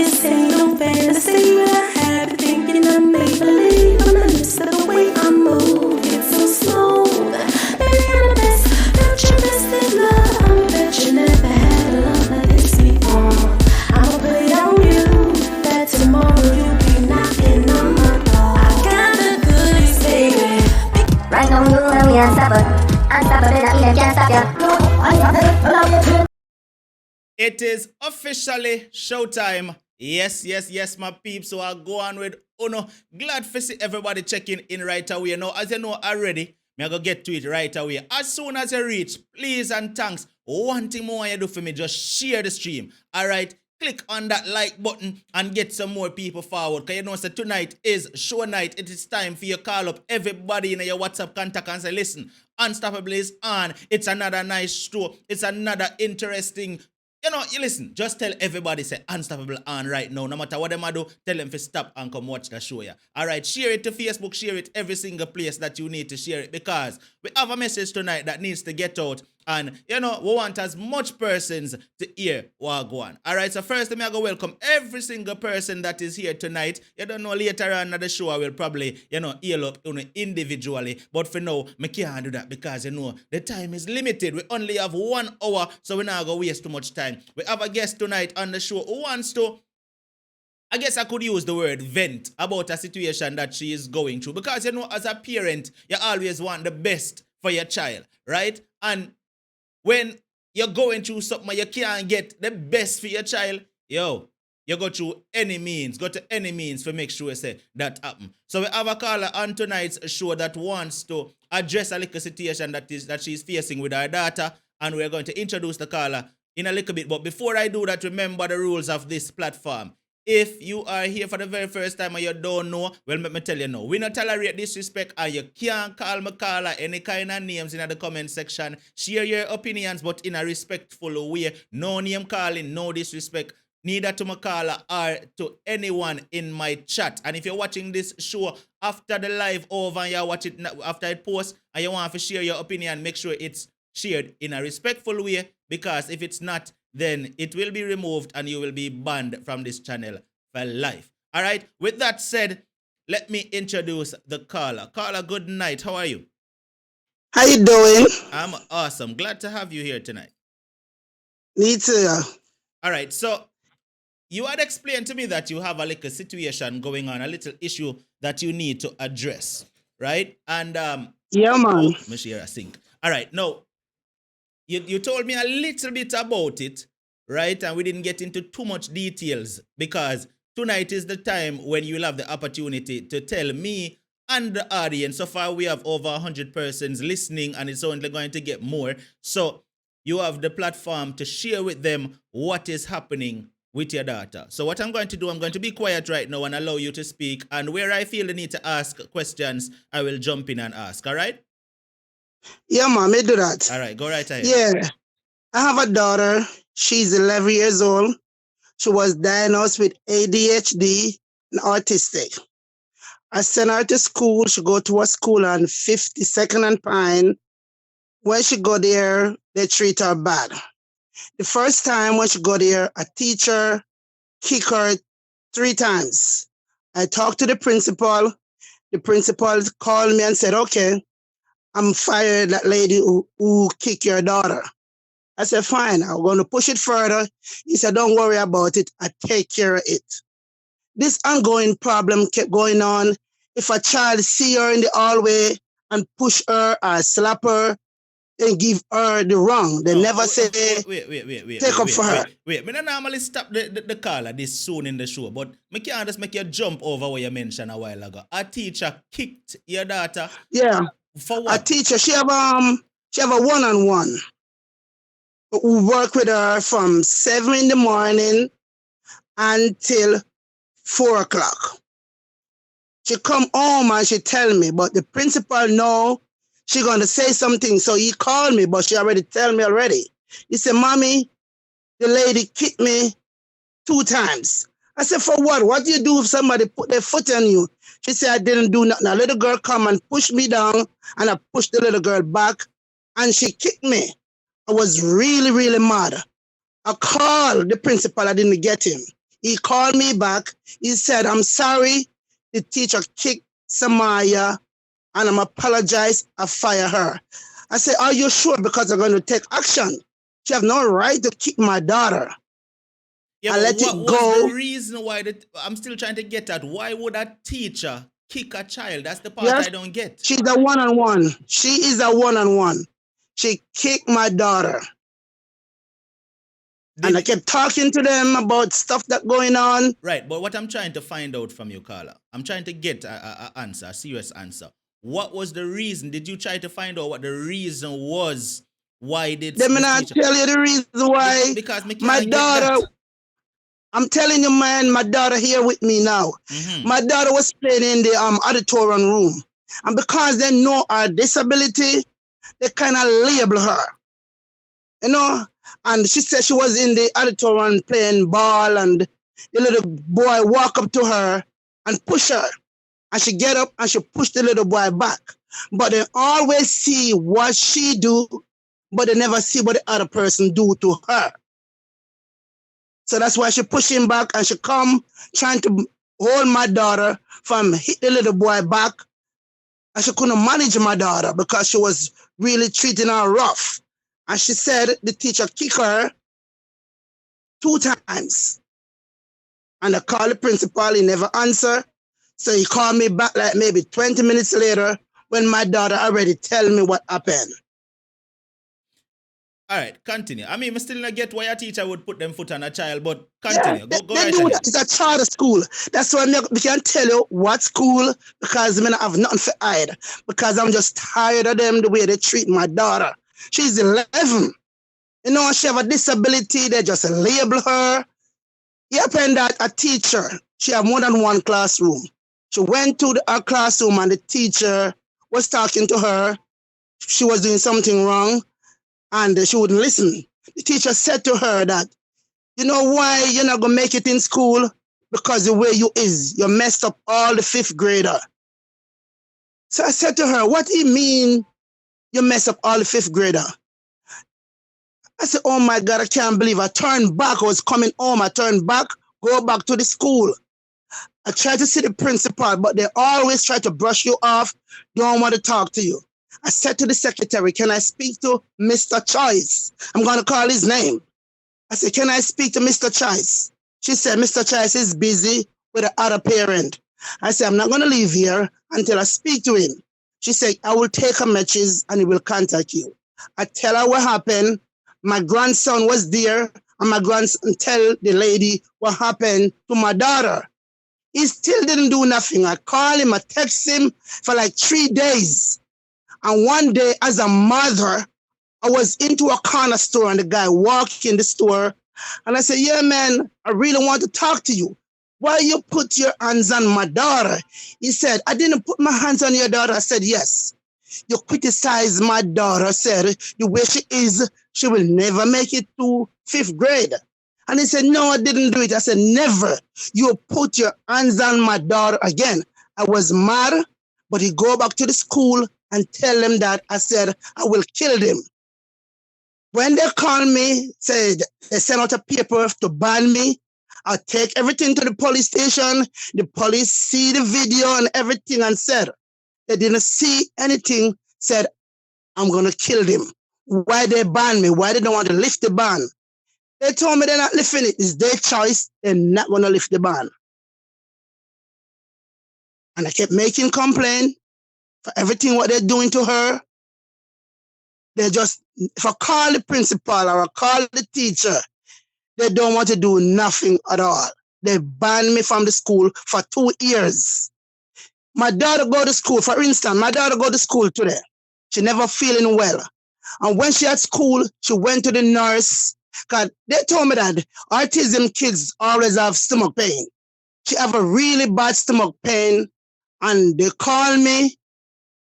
This ain't no fantasy that I have. Thinking I make believe on the lips of the way I move. It's so smooth. Baby, I'm the best. Don't you miss this love? I bet you never had a love like this before. I'ma put it on you that tomorrow you'll be knocking on my door. I got the goodies, baby. Right now, you and me unstoppable. Unstoppable, that even can't stop ya. No, I love you. It is officially showtime. Yes, my peeps. So I'll go on with Uno. Glad to see everybody checking in right away. Now, as you know already, I'm going to get to it right away. As soon as you reach, please and thanks. One thing more you do for me, just share the stream. All right? Click on that like button and get some more people forward. Because you know, so tonight is show night. It is time for you to call up everybody in your WhatsApp contact and say, listen, Unstoppable is on. It's another nice show. It's another interesting. You know, you listen, just tell everybody, say, Unstoppable on right now. No matter what them do, tell them to stop and come watch the show, yeah. All right, share it to Facebook, share it every single place that you need to share it, because we have a message tonight that needs to get out. And, you know, we want as much persons to hear what go on. All right, so first, I'm going to welcome every single person that is here tonight. You don't know, later on in the show, I will probably, you know, heal up individually. But for now, I can't do that because, you know, the time is limited. We only have 1 hour, so we're not going to waste too much time. We have a guest tonight on the show who wants to, I guess I could use the word vent about a situation that she is going through. Because, you know, as a parent, you always want the best for your child, right? And when you're going through something you can't get the best for your child, you go through any means, go to any means to make sure say that happen. So we have a caller on tonight's show that wants to address a little situation that she's facing with her daughter, and we're going to introduce the caller in a little bit. But before I do that, remember the rules of this platform. If you are here for the very first time and you don't know, well, let me tell you now, we not tolerate disrespect, and you can't call me caller any kind of names in the comment section. Share your opinions, but in a respectful way. No name calling, no disrespect, neither to my caller or to anyone in my chat. And if you're watching this show after the live over and you watch it after it posts and you want to share your opinion, make sure it's shared in a respectful way, because if it's not, then it will be removed and you will be banned from this channel for life. All right. With that said, let me introduce the caller. Caller, good night. How are you? How you doing? I'm awesome. Glad to have you here tonight. Me too. All right. So you had explained to me that you have a little situation going on, a little issue that you need to address, right? And yeah, man. Let me share a sync. All right. Now, you told me a little bit about it, right? And we didn't get into too much details because tonight is the time when you'll have the opportunity to tell me and the audience. So far, we have over 100 persons listening, and it's only going to get more. So you have the platform to share with them what is happening with your daughter. So what I'm going to do, I'm going to be quiet right now and allow you to speak. And where I feel the need to ask questions, I will jump in and ask. All right? Yeah, man, me do that. All right, go right ahead. Yeah, I have a daughter. She's 11 years old. She was diagnosed with ADHD and autistic. I sent her to school. She go to a school on 52nd and Pine. When she go there, they treat her bad. The first time when she go there, a teacher kicked her 3 times. I talked to the principal. The principal called me and said, okay, I'm fired that lady who kicked your daughter. I said, fine, I'm going to push it further. He said, don't worry about it. I take care of it. This ongoing problem kept going on. If a child see her in the hallway and push her or slap her and give her the wrong, they never say, take up for her. Wait, I don't normally stop the caller this soon in the show, but I can't just make you jump over what you mentioned a while ago. A teacher kicked your daughter. Yeah. For what? A teacher, she have a one-on-one. We work with her from 7 in the morning until 4 o'clock. She come home and she tell me, but the principal know she gonna say something. So he called me, but she already tell me already. He said, Mommy, the lady kicked me 2 times. I said, for what? What do you do if somebody put their foot on you? She said, I didn't do nothing. A little girl come and pushed me down, and I pushed the little girl back, and she kicked me. I was really, really mad. I called the principal. I didn't get him. He called me back. He said, I'm sorry. The teacher kicked Samaya and I'm apologize. I fire her. I said, are you sure? Because I'm going to take action. She have no right to kick my daughter. Yeah, I but let what it was go. the reason why I'm still trying to get at why would a teacher kick a child? That's the part Yes, I don't get. she's a one-on-one. She is a one-on-one. She kicked my daughter. And I kept talking to them about stuff that going on. Right, but what I'm trying to find out from you, Carla, I'm trying to get a answer, a serious answer. What was the reason? Did you try to find out what the reason was? Why did Let me this not teacher? tell you the reason why. Because me My can't get daughter, that. I'm telling you, man, my daughter here with me now. My daughter was playing in the auditorium room. And because they know her disability, they kind of label her. You know? And she said she was in the auditorium playing ball, and the little boy walk up to her and push her. And she get up and she push the little boy back. But they always see what she do, but they never see what the other person do to her. So that's why she push him back, and she come trying to hold my daughter from hit the little boy back. And she couldn't manage my daughter because she was really treating her rough. And she said the teacher kicked her 2 times. And I called the principal, he never answered. So he called me back like maybe 20 minutes later when my daughter already tell me what happened. All right, continue. I mean, I still not get why a teacher would put them foot on a child, but continue. Yeah, go they right do ahead. that. It's a charter school. That's why we can't tell you what school, because I mean, I have nothing for hide. Because I'm just tired of them, the way they treat my daughter. She's 11. You know, she have a disability. They just label her. You happen that a teacher, she have more than one classroom. She went to her classroom and the teacher was talking to her. She was doing something wrong and she wouldn't listen. The teacher said to her that, you know why you're not going to make it in school? Because the way you is, you messed up all the 5th grader. So I said to her, what do you mean you mess up all the 5th grader? I said, oh my God, I can't believe I turned back. I was coming home. I turned back, go back to the school. I tried to see the principal, but they always try to brush you off, don't want to talk to you. I said to the secretary, can I speak to Mr. Choice? I'm going to call his name. I said, can I speak to Mr. Choice? She said, Mr. Choice is busy with the other parent. I said, I'm not going to leave here until I speak to him. She said, I will take a message and he will contact you. I tell her what happened. My grandson was there, and my grandson tell the lady what happened to my daughter. He still didn't do nothing. I called him, I text him for like 3 days. And one day, as a mother, I was into a corner store and the guy walked in the store. And I said, yeah, man, I really want to talk to you. Why you put your hands on my daughter? He said, I didn't put my hands on your daughter. I said, yes. You criticize my daughter, said the way she is, she will never make it to 5th grade. And he said, no, I didn't do it. I said, never. You put your hands on my daughter again. I was mad, but he go back to the school and tell them that I said, I will kill them. When they call me, said they send out a paper to ban me. I take everything to the police station. The police see the video and everything and said, they didn't see anything, said, I'm going to kill them. Why they ban me? Why they don't want to lift the ban? They told me they're not lifting it. It's their choice. They're not going to lift the ban. And I kept making complaint for everything what they're doing to her. They just, if I call the principal or I call the teacher, they don't want to do nothing at all. They banned me from the school for 2 years. My daughter go to school, for instance, my daughter go to school today. She never feeling well. And when she at school, she went to the nurse. Because they told me that autism kids always have stomach pain. She have a really bad stomach pain. And they call me,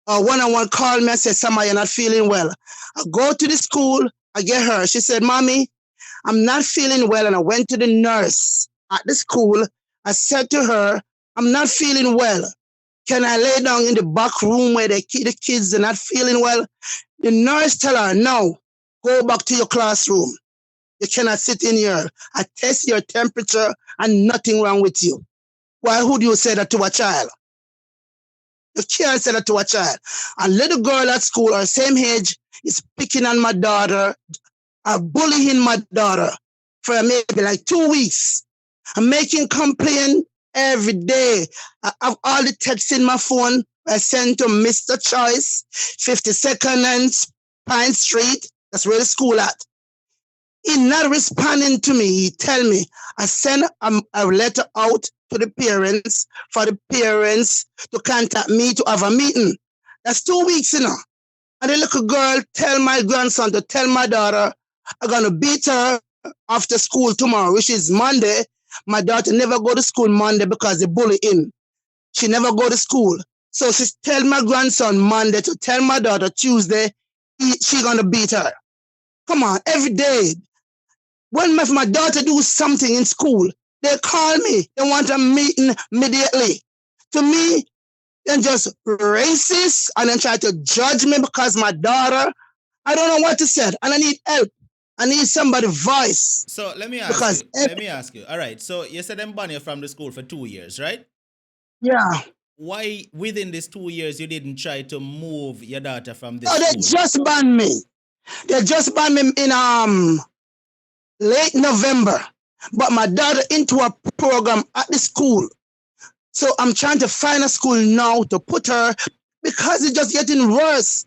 or one-on-one call me and say, Sama, you're not feeling well. I go to the school, I get her. She said, Mommy, I'm not feeling well. And I went to the nurse at the school. I said to her, I'm not feeling well. Can I lay down in the back room where the kids are not feeling well? The nurse tell her, no, go back to your classroom. You cannot sit in here. I test your temperature and nothing wrong with you. Why would you say that to a child? You can't say that to a child. A little girl at school, her same age, is picking on my daughter, bullying my daughter for maybe like 2 weeks. I'm making complaint every day. I have all the texts in my phone. I send to Mr. Choice, 52nd and Pine Street. That's where the school at. He not responding to me. He tell me, I send a letter out to the parents for the parents to contact me to have a meeting. That's 2 weeks, you know. And the little girl tell my grandson to tell my daughter, I'm going to beat her after school tomorrow, which is Monday. My daughter never go to school Monday because they bully him. She never go to school. So she tell my grandson Monday to tell my daughter Tuesday she going to beat her. Come on, every day. When my daughter do something in school, they call me. They want a meeting immediately. To me, they're just racist and then try to judge me because my daughter, I don't know what to say. And I need help. I need somebody's voice. So let me ask you. All right. So you said them ban you from the school for 2 years, right? Yeah. Why within these 2 years you didn't try to move your daughter from this school? They just banned me. They just banned me in late November. But my daughter into a program at the school. So I'm trying to find a school now to put her because it's just getting worse.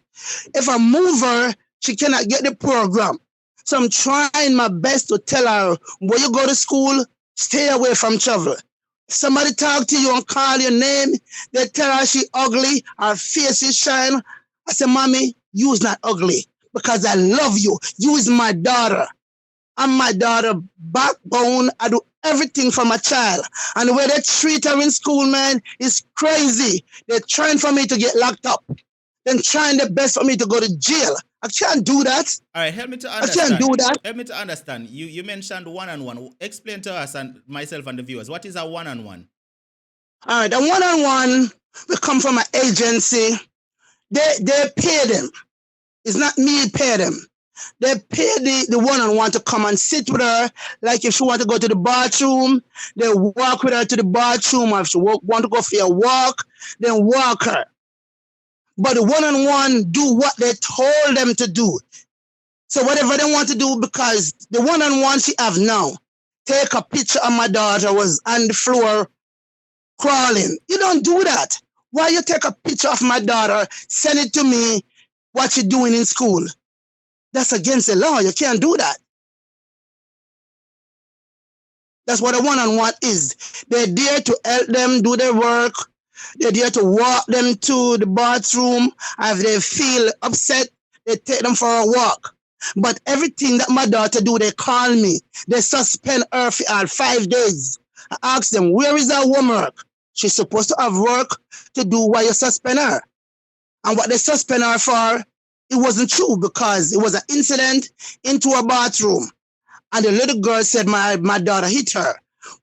If I move her, she cannot get the program. So I'm trying my best to tell her, when you go to school, stay away from trouble. If somebody talk to you and call your name, they tell her she ugly, her face is shine. I say, Mommy, you is not ugly because I love you. You is my daughter. I'm my daughter backbone. I do everything for my child. And the way they treat her in school, man, is crazy. They're trying for me to get locked up. They're trying their best for me to go to jail. I can't do that. All right, help me to understand. I can't do that. Help me to understand. You mentioned one-on-one. Explain to us and myself and the viewers, what is a one-on-one? All right, a one-on-one will come from an agency. They pay them. It's not me pay them. They pay the one-on-one to come and sit with her. Like if she want to go to the bathroom, they walk with her to the bathroom. Or if she want to go for a walk, then walk her. But the one-on-one do what they told them to do. So whatever they want to do, because the one-on-one she have now, take a picture of my daughter was on the floor crawling. You don't do that. Why you take a picture of my daughter, send it to me, what she doing in school? That's against the law. You can't do that. That's what a one-on-one is. They're there to help them do their work. They're there to walk them to the bathroom. If they feel upset, they take them for a walk. But everything that my daughter do, they call me. They suspend her for 5 days. I ask them, where is her homework? She's supposed to have work to do while you suspend her. And what they suspend her for, it wasn't true because it was an incident into a bathroom. And the little girl said my daughter hit her.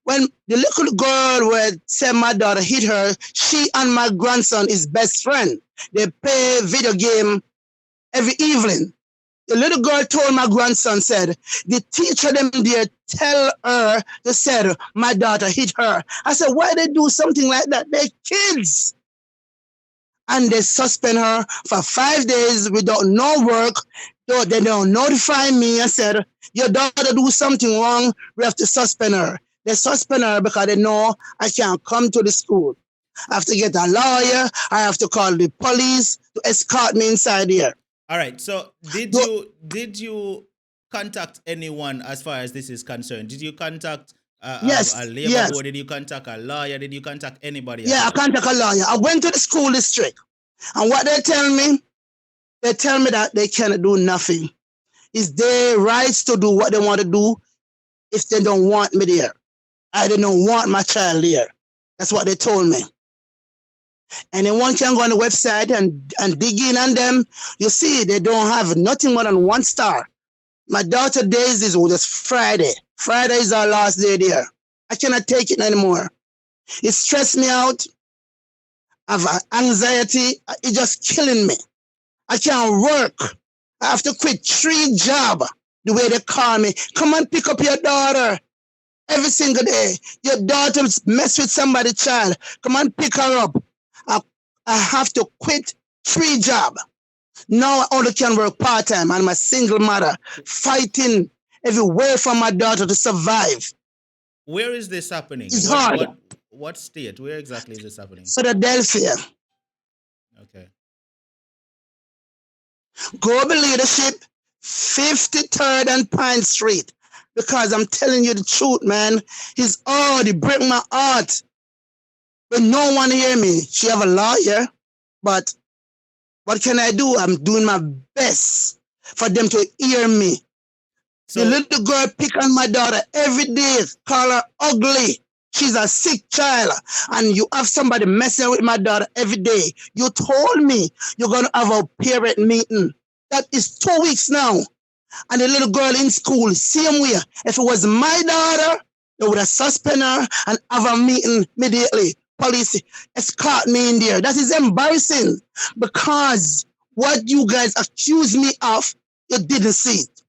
When the little girl said my daughter hit her, she and my grandson is best friend. They play video game every evening. The little girl told my grandson, said, the teacher them there tell her, they said, my daughter hit her. I said, why they do something like that? They're kids. And they suspend her for 5 days without no work. They don't notify me and said, your daughter do something wrong, we have to suspend her. They suspend her because they know I can't come to the school. I have to get a lawyer. I have to call the police to escort me inside here. All right. So did you contact anyone as far as this is concerned? Did you contact a labor board? Did you contact a lawyer? Did you contact anybody? Yeah, I contact a lawyer. I went to the school district. And what they tell me that they cannot do nothing. It's their rights to do what they want to do if they don't want me there. I don't want my child there. That's what they told me. Anyone can go on the website and dig in on them. You see, they don't have nothing more than 1 star. My daughter days is just Friday. Friday is our last day there. I cannot take it anymore. It stressed me out. I have anxiety. It's just killing me. I can't work. I have to quit 3 jobs the way they call me. Come and pick up your daughter. every single day. Your daughter mess with somebody's child. Come and pick her up. I have to quit 3 jobs. Now I only can work part-time, and I'm a single mother fighting every way for my daughter to survive. Where is this happening? It's hard. What state? Where exactly is this happening? Philadelphia. Okay. Global Leadership, 53rd and Pine Street. Because I'm telling you the truth, man. He's already break my heart. But no one hear me. She have a lawyer, but what can I do? I'm doing my best for them to hear me. So The little girl pick on my daughter every day, call her ugly. She's a sick child, and you have somebody messing with my daughter every day. You told me you're going to have a parent meeting. That is 2 weeks now. And the little girl in school, same way. If it was my daughter, they would have suspended her and have a meeting immediately. Police escort me in there. That is embarrassing because what you guys accuse me of, you didn't see it.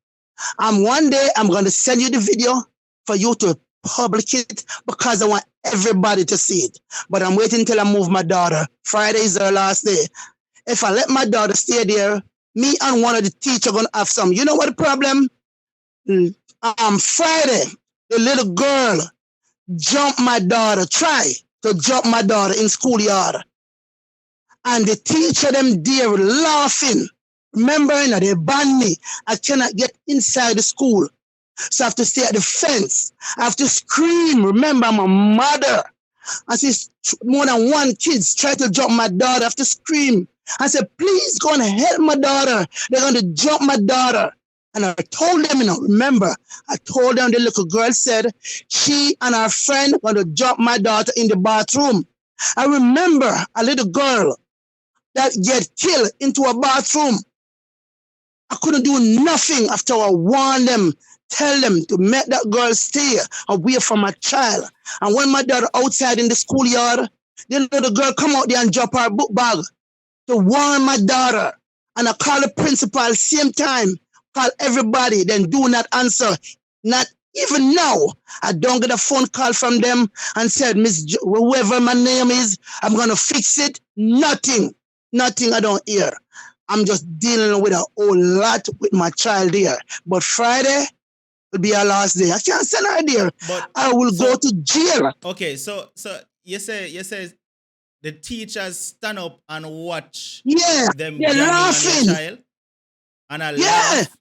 And one day I'm going to send you the video for you to publish it because I want everybody to see it. But I'm waiting till I move my daughter. Friday is her last day. If I let my daughter stay there, me and one of the teachers are going to have some. You know what the problem? Friday, the little girl jumped my daughter, try to jump my daughter in schoolyard. And the teacher them there laughing. Remember, they banned me. I cannot get inside the school. So I have to stay at the fence. I have to scream. Remember, I'm a mother. I see more than one kids try to jump my daughter. I have to scream. I said, please go and help my daughter. They're going to jump my daughter. And I told them, remember, I told them the little girl said she and her friend are going to jump my daughter in the bathroom. I remember a little girl that get killed into a bathroom. I couldn't do nothing after I warned them, tell them to make that girl stay away from my child. And when my daughter outside in the schoolyard, the little girl come out there and drop her book bag to warn my daughter. And I call the principal same time, call everybody, then do not answer. Not even now. I don't get a phone call from them and said, whoever my name is, I'm going to fix it. Nothing I don't hear. I'm just dealing with a whole lot with my child here. But Friday will be our last day. I can't send her there. But I will go to jail. Okay, so you say the teachers stand up and watch Yeah, them they're jamming on laughing. your child, and I Yeah. laugh.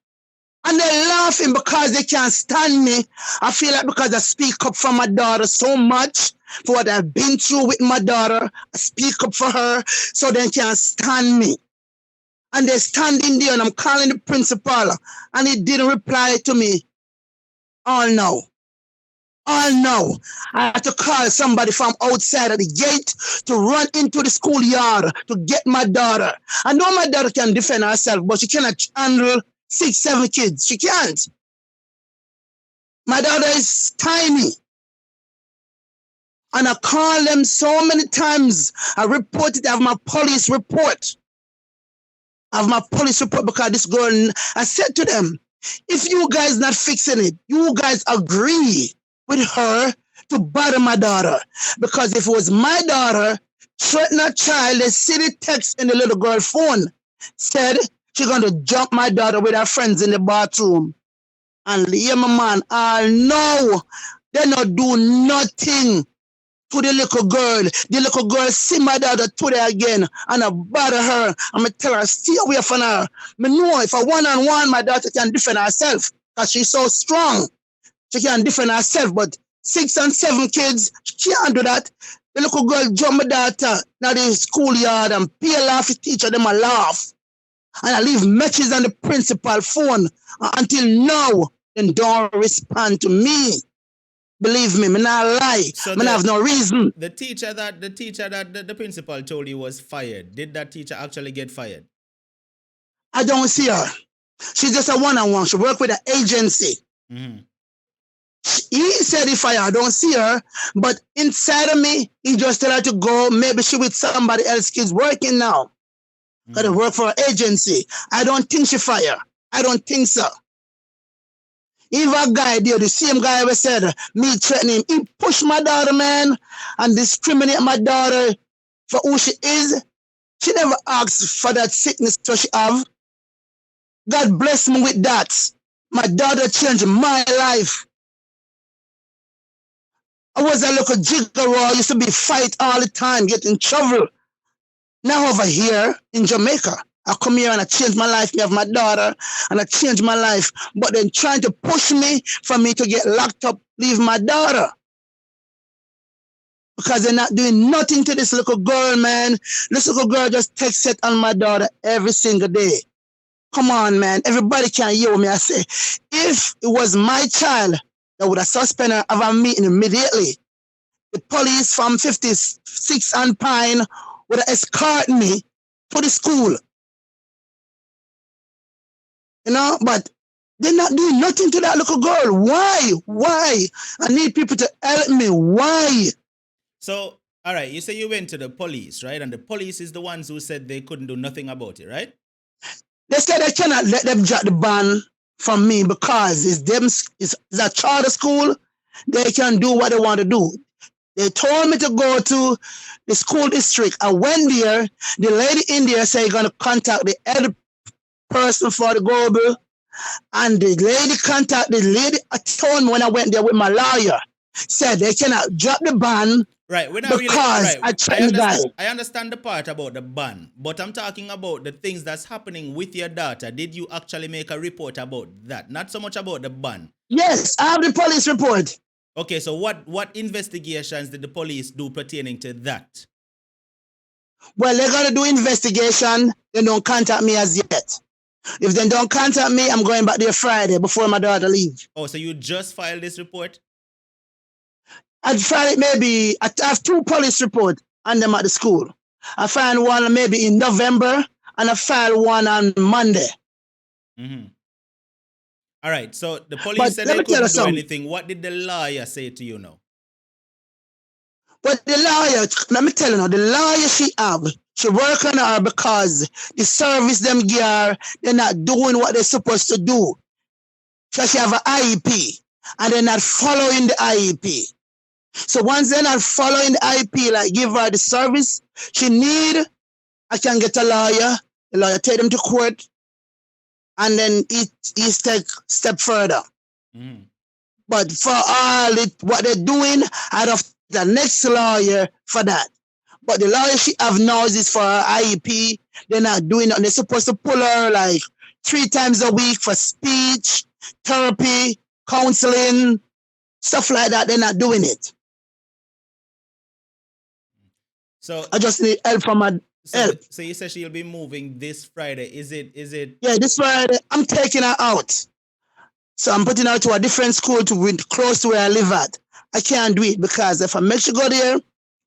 And they're laughing because they can't stand me. I feel like because I speak up for my daughter so much, for what I've been through with my daughter, I speak up for her, so they can't stand me. And they're standing there, and I'm calling the principal, and he didn't reply to me. All now. I had to call somebody from outside of the gate to run into the schoolyard to get my daughter. I know my daughter can defend herself, but she cannot handle 6, 7 kids. She can't. My daughter is tiny. And I call them so many times. I report it. I have my police report. Because this girl, I said to them, if you guys not fixing it, you guys agree with her to bother my daughter. Because if it was my daughter, threaten a child, they see the text in the little girl's phone, said she's going to jump my daughter with her friends in the bathroom. And yeah, my man, I know they not do nothing to the little girl. The little girl see my daughter today again, and I bother her. I'm going to tell her, stay away from her. I know if I one-on-one, my daughter can defend herself because she's so strong. She can defend herself, but 6 and 7 kids, she can't do that. The little girl jump my daughter now the schoolyard and peel off the teacher, them a laugh. And I leave messages on the principal phone until now, then don't respond to me. Believe me, me not lie. So Me have no reason. The teacher that the principal told you was fired. Did that teacher actually get fired? I don't see her. She's just a one-on-one. She work with an agency. Mm-hmm. He said if I don't see her, but inside of me, he just tell her to go. Maybe she with somebody else. She's working now. Gotta work for an agency. I don't think she fired. I don't think so. Even a guy there, the same guy who said me threatening him, he pushed my daughter, man, and discriminate my daughter for who she is. She never asked for that sickness that she have. God bless me with that. My daughter changed my life. I was a little jigger, used to be fight all the time, get in trouble. Now over here in Jamaica, I come here and I change my life. I have my daughter and I change my life. But they're trying to push me for me to get locked up, leave my daughter. Because they're not doing nothing to this little girl, man. This little girl just takes it on my daughter every single day. Come on, man. Everybody can hear me. I say, if it was my child that would have suspended her, have a meeting immediately, the police from 56 and Pine would have escorted me to the school. You know, but they're not doing nothing to that little girl. Why? Why? I need people to help me. Why? So, all right, you say you went to the police, right? And the police is the ones who said they couldn't do nothing about it, right? They said they cannot let them drop the ban from me because it's a charter school. They can do what they want to do. They told me to go to the school district. I went there. The lady in there said you're going to contact the head person for the global. And the lady contacted the lady. I told me when I went there with my lawyer, said they cannot drop the ban. Right, we're not because really, right. I understand the part about the ban, but I'm talking about the things that's happening with your daughter. Did you actually make a report about that? Not so much about the ban. Yes, I have the police report. Okay, so what investigations did the police do pertaining to that? Well, they're going to do investigation. They don't contact me as yet. If they don't contact me, I'm going back there Friday before my daughter leaves. Oh, so you just filed this report? I'd file it maybe, I have 2 police reports on them at the school. I filed one maybe in November and I filed one on Monday. Mm-hmm. All right, so the police said they couldn't do anything. What did the lawyer say to you now? But the lawyer, let me tell you now, the lawyer she work on her because the service them give her, they're not doing what they're supposed to do. So she have an IEP and they're not following the IEP. So once they're not following the IEP, like give her the service she need, I can get a lawyer, the lawyer take them to court, and then he take step further. Mm. But for all what they're doing, I'd have the next lawyer for that. But the lawyer she have now is for her IEP. They're not doing it. They're supposed to pull her like 3 times a week for speech, therapy, counseling, stuff like that. They're not doing it. So I just need help from my help. So you said she'll be moving this Friday. Is it? Yeah, this Friday I'm taking her out. So I'm putting her to a different school close to where I live at. I can't do it because if I make she go there,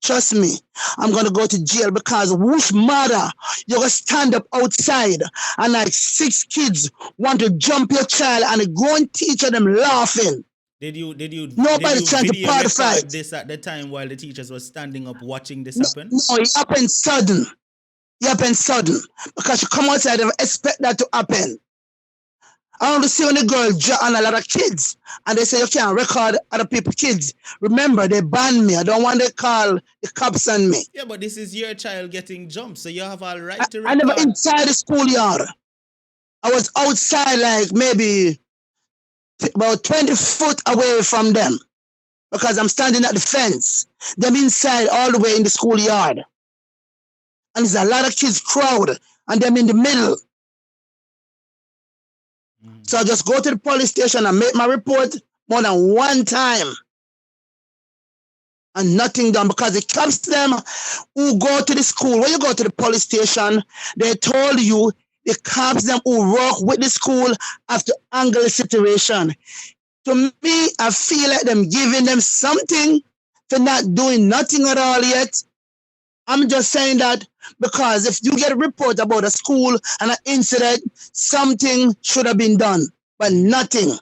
trust me, I'm gonna go to jail because which mother you're gonna stand up outside and like 6 kids want to jump your child and go and teach them laughing. Did you Nobody trying to part the fight this at the time while the teachers were standing up watching this happen? No, it happened sudden. It happened sudden. Because you come outside and expect that to happen. I want to see when the girl draw on a lot of kids and they say you can't record other people's kids. Remember, they banned me. I don't want to call the cops on me. Yeah, but this is your child getting jumped, so you have all right to record. I never inside the schoolyard. I was outside like maybe about 20 foot away from them because I'm standing at the fence. Them inside all the way in the schoolyard. And there's a lot of kids crowd and them in the middle. So I just go to the police station and make my report more than 1 time. And nothing done because the cops them who go to the school, when you go to the police station, they told you the cops them who work with the school have to angle the situation. To me, I feel like them giving them something for not doing nothing at all yet. I'm just saying that because if you get a report about a school and an incident, something should have been done, but nothing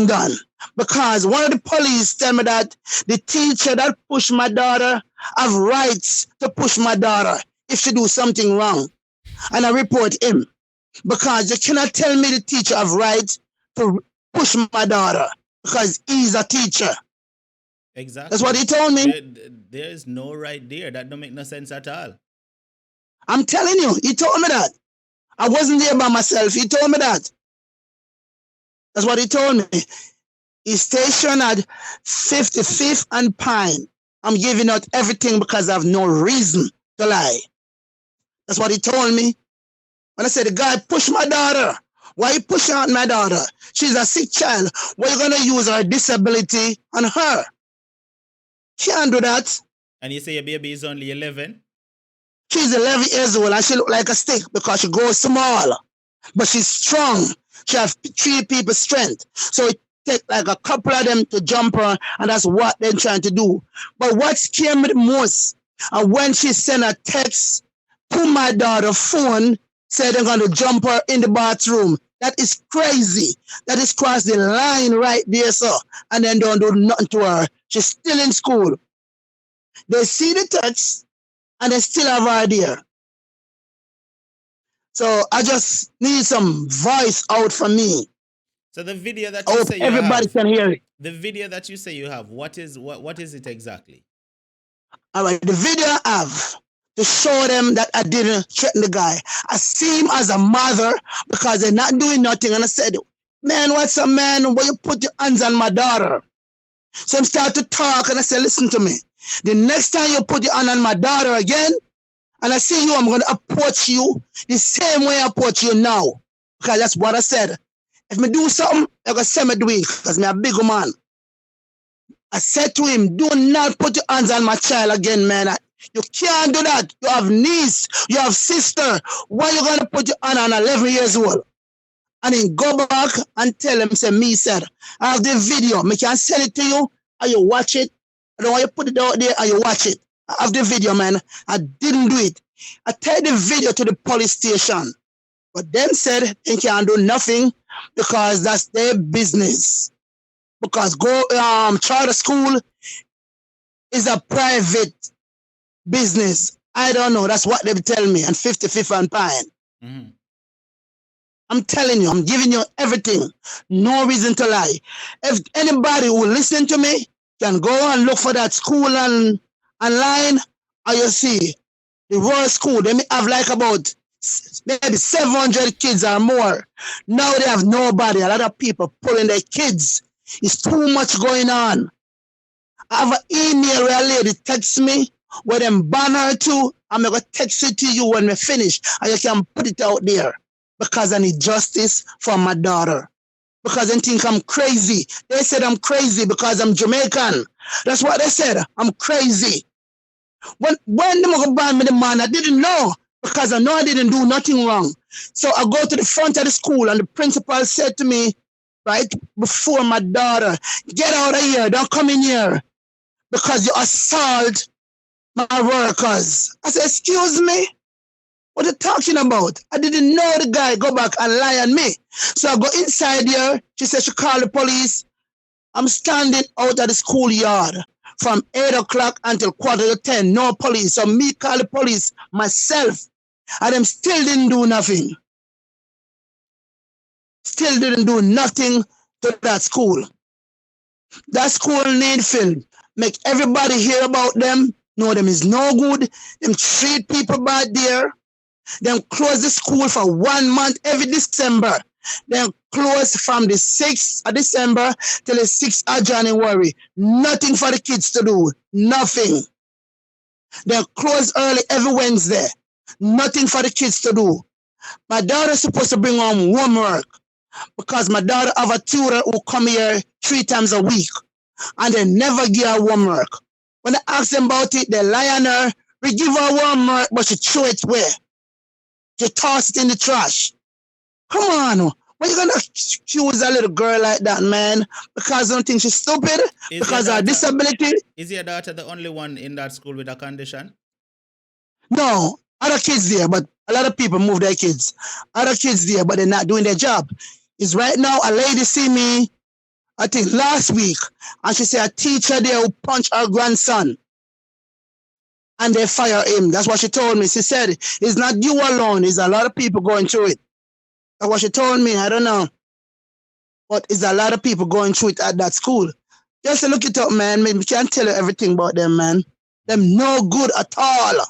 done. Because one of the police tell me that the teacher that pushed my daughter have rights to push my daughter if she do something wrong. And I report him. Because you cannot tell me the teacher have rights to push my daughter because he's a teacher. Exactly. That's what he told me. There is no right there. That don't make no sense at all. I'm telling you, he told me that. I wasn't there by myself. He told me that. That's what he told me. He's stationed at 55th and Pine. I'm giving out everything because I have no reason to lie. That's what he told me. When I said, the guy pushed my daughter. Why you pushing out my daughter? She's a sick child. Why you going to use her disability on her? Can't do that. And you say your baby is only 11? She's 11 years old and she look like a stick because she grows small. But she's strong. She has 3 people's strength. So it take like a couple of them to jump her, and that's what they're trying to do. But what scared me the most, and when she sent a text to my daughter's phone, said they're going to jump her in the bathroom. That is crazy. That is cross the line right there, sir. And then don't do nothing to her. She's still in school. They see the text, and they still have her there. So I just need some voice out from me. So the video that I you hope say you everybody have, can hear it. the video that you say you have, what is it exactly? All right, the video I have to show them that I didn't threaten the guy. I see him as a mother because they're not doing nothing. And I said, man, what's up, man? Why you put your hands on my daughter? So I start to talk and I said, listen to me. The next time you put your hand on my daughter again, and I see you, I'm going to approach you the same way I approach you now. Because that's what I said. If me do something, I'm going to say me do it because I'm a big man. I said to him, do not put your hands on my child again, man. You can't do that. You have niece, you have sister. Why you going to put your hand on 11 years old? And then go back and tell him, say, me said, I have the video. Me can send it to you and you watch it. I don't want you put it out there and you watch it. I have the video, man. I didn't do it. I take the video to the police station. But them said they can't do nothing because that's their business. Because charter school is a private business. I don't know. That's what they tell me. And 55th and Pine. Mm-hmm. I'm telling you, I'm giving you everything. No reason to lie. If anybody who listen to me can go and look for that school online, and you see the Royal School, they may have like about maybe 700 kids or more. Now they have nobody. A lot of people pulling their kids. It's too much going on. I have an email where a lady texts me where them ban her to. I'm going to text it to you when we finish and you can put it out there because I need justice for my daughter. Because they think I'm crazy. They said I'm crazy because I'm Jamaican. That's what they said. I'm crazy. When they go ban me the man, I didn't know because I know I didn't do nothing wrong. So I go to the front of the school and the principal said to me, right before my daughter, get out of here, don't come in here because you assault my workers. I said, excuse me? What are you talking about? I didn't know the guy go back and lie on me. So I go inside here. She said she called the police. I'm standing out of the schoolyard from 8 o'clock until 9:45. No police. So me call the police myself. And them still didn't do nothing. Still didn't do nothing to that school. That school need filled. Make everybody hear about them. No, them is no good. Them treat people bad there. Them close the school for 1 month every December. Then close from the 6th of December till the 6th of January. Nothing for the kids to do. Nothing. They close early every Wednesday. Nothing for the kids to do. My daughter's supposed to bring home homework because my daughter have a tutor who come here 3 times a week and they never give her homework. When I ask them about it, they lie on her. We give her homework, but she throw it away. She toss it in the trash. Come on. Why you gonna accuse a little girl like that, man? Because I don't think she's stupid? Because of her disability? Is your daughter the only one in that school with a condition? No. Other kids there, but a lot of people move their kids. Other kids there, but they're not doing their job. Is right now, a lady see me, I think last week, and she said a teacher there who punched her grandson. And they fire him. That's what she told me. She said, it's not you alone. There's a lot of people going through it. That's what she told me. I don't know. but it's a lot of people going through it at that school. Just look it up, man. We can't tell you everything about them, man. Them no good at all.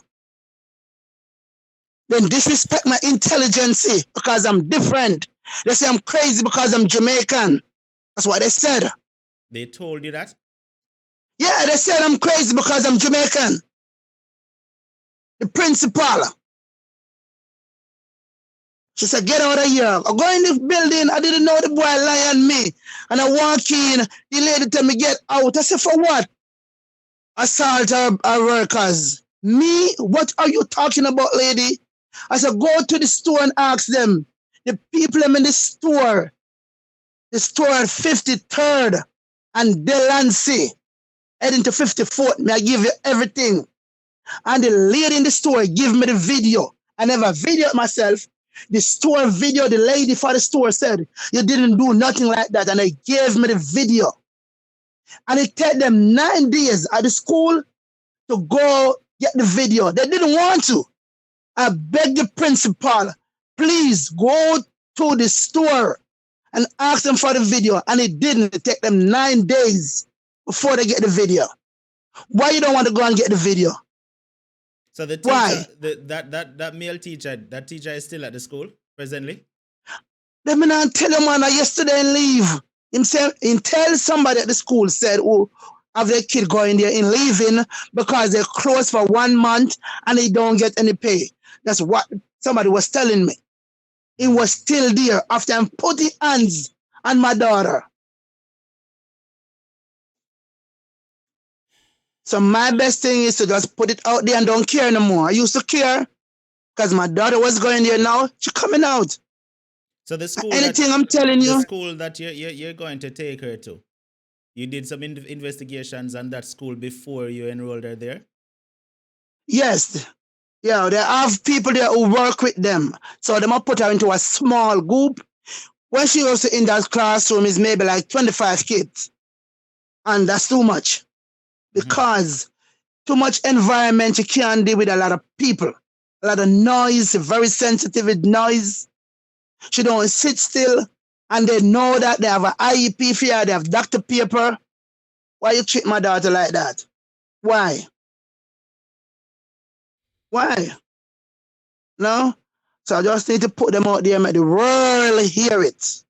Then disrespect my intelligence because I'm different. They say I'm crazy because I'm Jamaican. That's what they said. They told you that? Yeah, they said I'm crazy because I'm Jamaican. The principal. She said, get out of here. I go in the building. I didn't know the boy lie on me. And I walk in. The lady tell me, get out. I said, for what? Assault our workers. Me? What are you talking about, lady? I said, go to the store and ask them. The people in the store at 53rd and Delancey, heading to 54th. May I give you everything. And the lady in the store give me the video. I never videoed myself. The store video, the lady for the store said, you didn't do nothing like that. And they gave me the video. And it took them 9 days at the school to go get the video. They didn't want to. I begged the principal, please go to the store and ask them for the video. And it didn't. It took them 9 days before they get the video. Why you don't want to go and get the video? So the teacher, Why? that male teacher, that teacher is still at the school presently? Let me not tell him man yesterday and leave. He tell somebody at the school said, oh, have their kid going there and leaving because they're closed for 1 month and they don't get any pay. That's what somebody was telling me. He was still there after I'm putting hands on my daughter. So my best thing is to just put it out there and don't care no more. I used to care because my daughter was going there now. She's coming out. So the school, anything I'm telling you, the school that you're going to take her to, you did some investigations on that school before you enrolled her there? Yes. Yeah, they have people there who work with them. So they might put her into a small group. When she goes in that classroom, is maybe like 25 kids. And that's too much. Because too much environment, you can't deal with a lot of people. A lot of noise, very sensitive with noise. She don't sit still. And they know that they have an IEP for her, they have doctor paper. Why you treat my daughter like that? Why? Why? No? So I just need to put them out there and make the world hear it.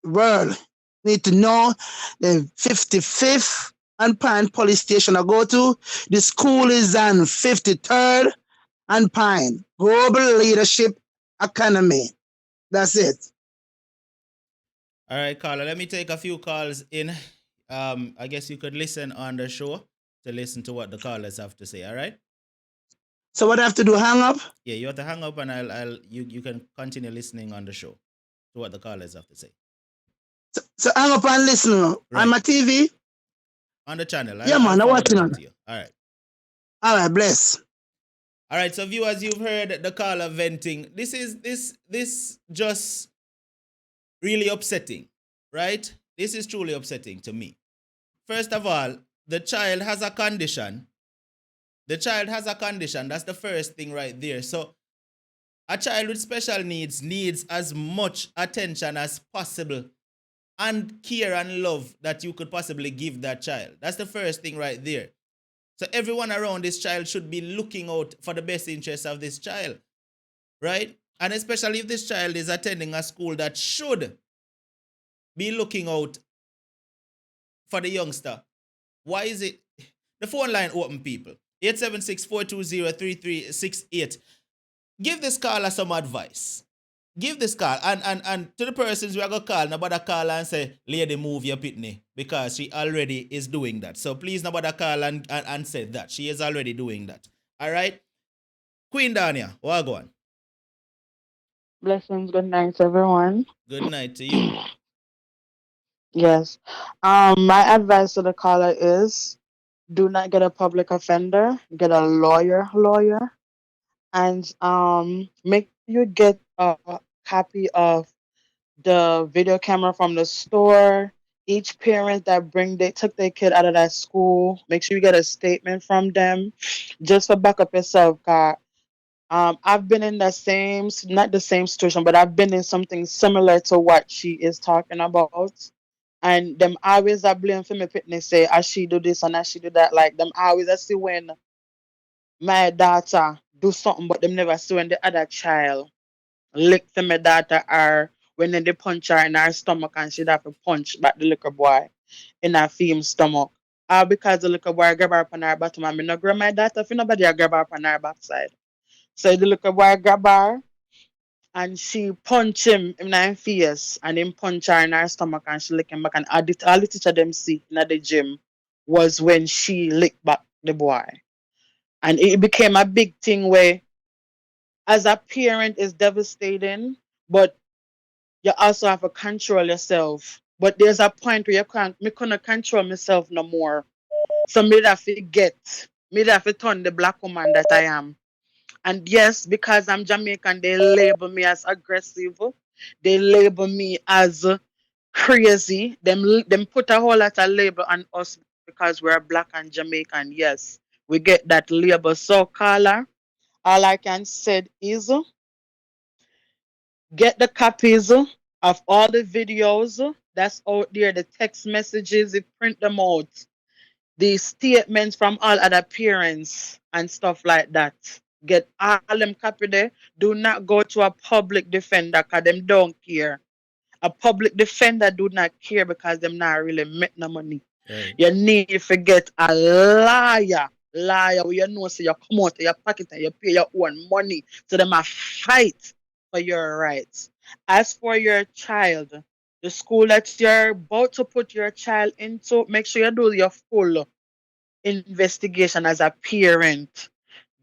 The world need to know the 55th and Pine police station I go to. The school is on 53rd and Pine. Global Leadership Academy. That's it. All right, Carla, let me take a few calls in. I guess you could listen on the show to listen to what the callers have to say, all right? So what I have to do, hang up? Yeah, you have to hang up and you can continue listening on the show to what the callers have to say. So hang up and listen. Right. On my TV? On the channel. Yeah, man, I'm watching on. All right. All right, bless. All right, so viewers, you've heard the caller venting. This just really upsetting, right? This is truly upsetting to me. First of all, the child has a condition. The child has a condition. That's the first thing right there. So a child with special needs as much attention as possible and care and love that you could possibly give that child. That's the first thing right there. So everyone around this child should be looking out for the best interests of this child, right? And especially if this child is attending a school that should be looking out for the youngster. Why is it? The phone line open, people. 876-420-3368. Give this caller some advice. Give this call. And to the persons we are going to call, nobody call and say, lady, move your pitney. Because she already is doing that. So please, nobody call and say that. She is already doing that. All right? Queen Dania, what go on? Blessings, good night, everyone. Good night to you. Yes. My advice to the caller is do not get a public offender, get a lawyer, and make you get a copy of the video camera from the store. Each parent that took their kid out of that school, make sure you get a statement from them just to back up yourself. I've been in the same, not the same situation, but I've been in something similar to what she is talking about. And them always are blame for me pitney say, as she do this and as she do that. Like them always I see when my daughter do something, but them never see when the other child lick for my daughter or when they punch her in her stomach and she'd have to punch back the little boy in her female stomach. Because the little boy grab her up on her bottom and me no grab my daughter if nobody a grab her up on her backside. So the little boy grab her and she punch him in her face and him punch her in her stomach and she lick him back and all the teacher them see in the gym was when she licked back the boy. And it became a big thing where as a parent is devastating, but you also have to control yourself. But there's a point where me couldn't control myself no more. So me have to turn the black woman that I am. And yes, because I'm Jamaican, they label me as aggressive. They label me as crazy. Them put a whole lot of label on us because we're black and Jamaican. Yes, we get that label. So, Carla, all I can say is get the copies of all the videos that's out there, the text messages, you print them out, the statements from all other parents and stuff like that. Get all them copy there. Do not go to a public defender because them don't care. A public defender do not care because them not really make no money. Right. You need to get a liar. Liar, where you know, so you come out of your pocket and you pay your own money. So them a fight for your rights. As for your child, the school that you're about to put your child into, make sure you do your full investigation as a parent.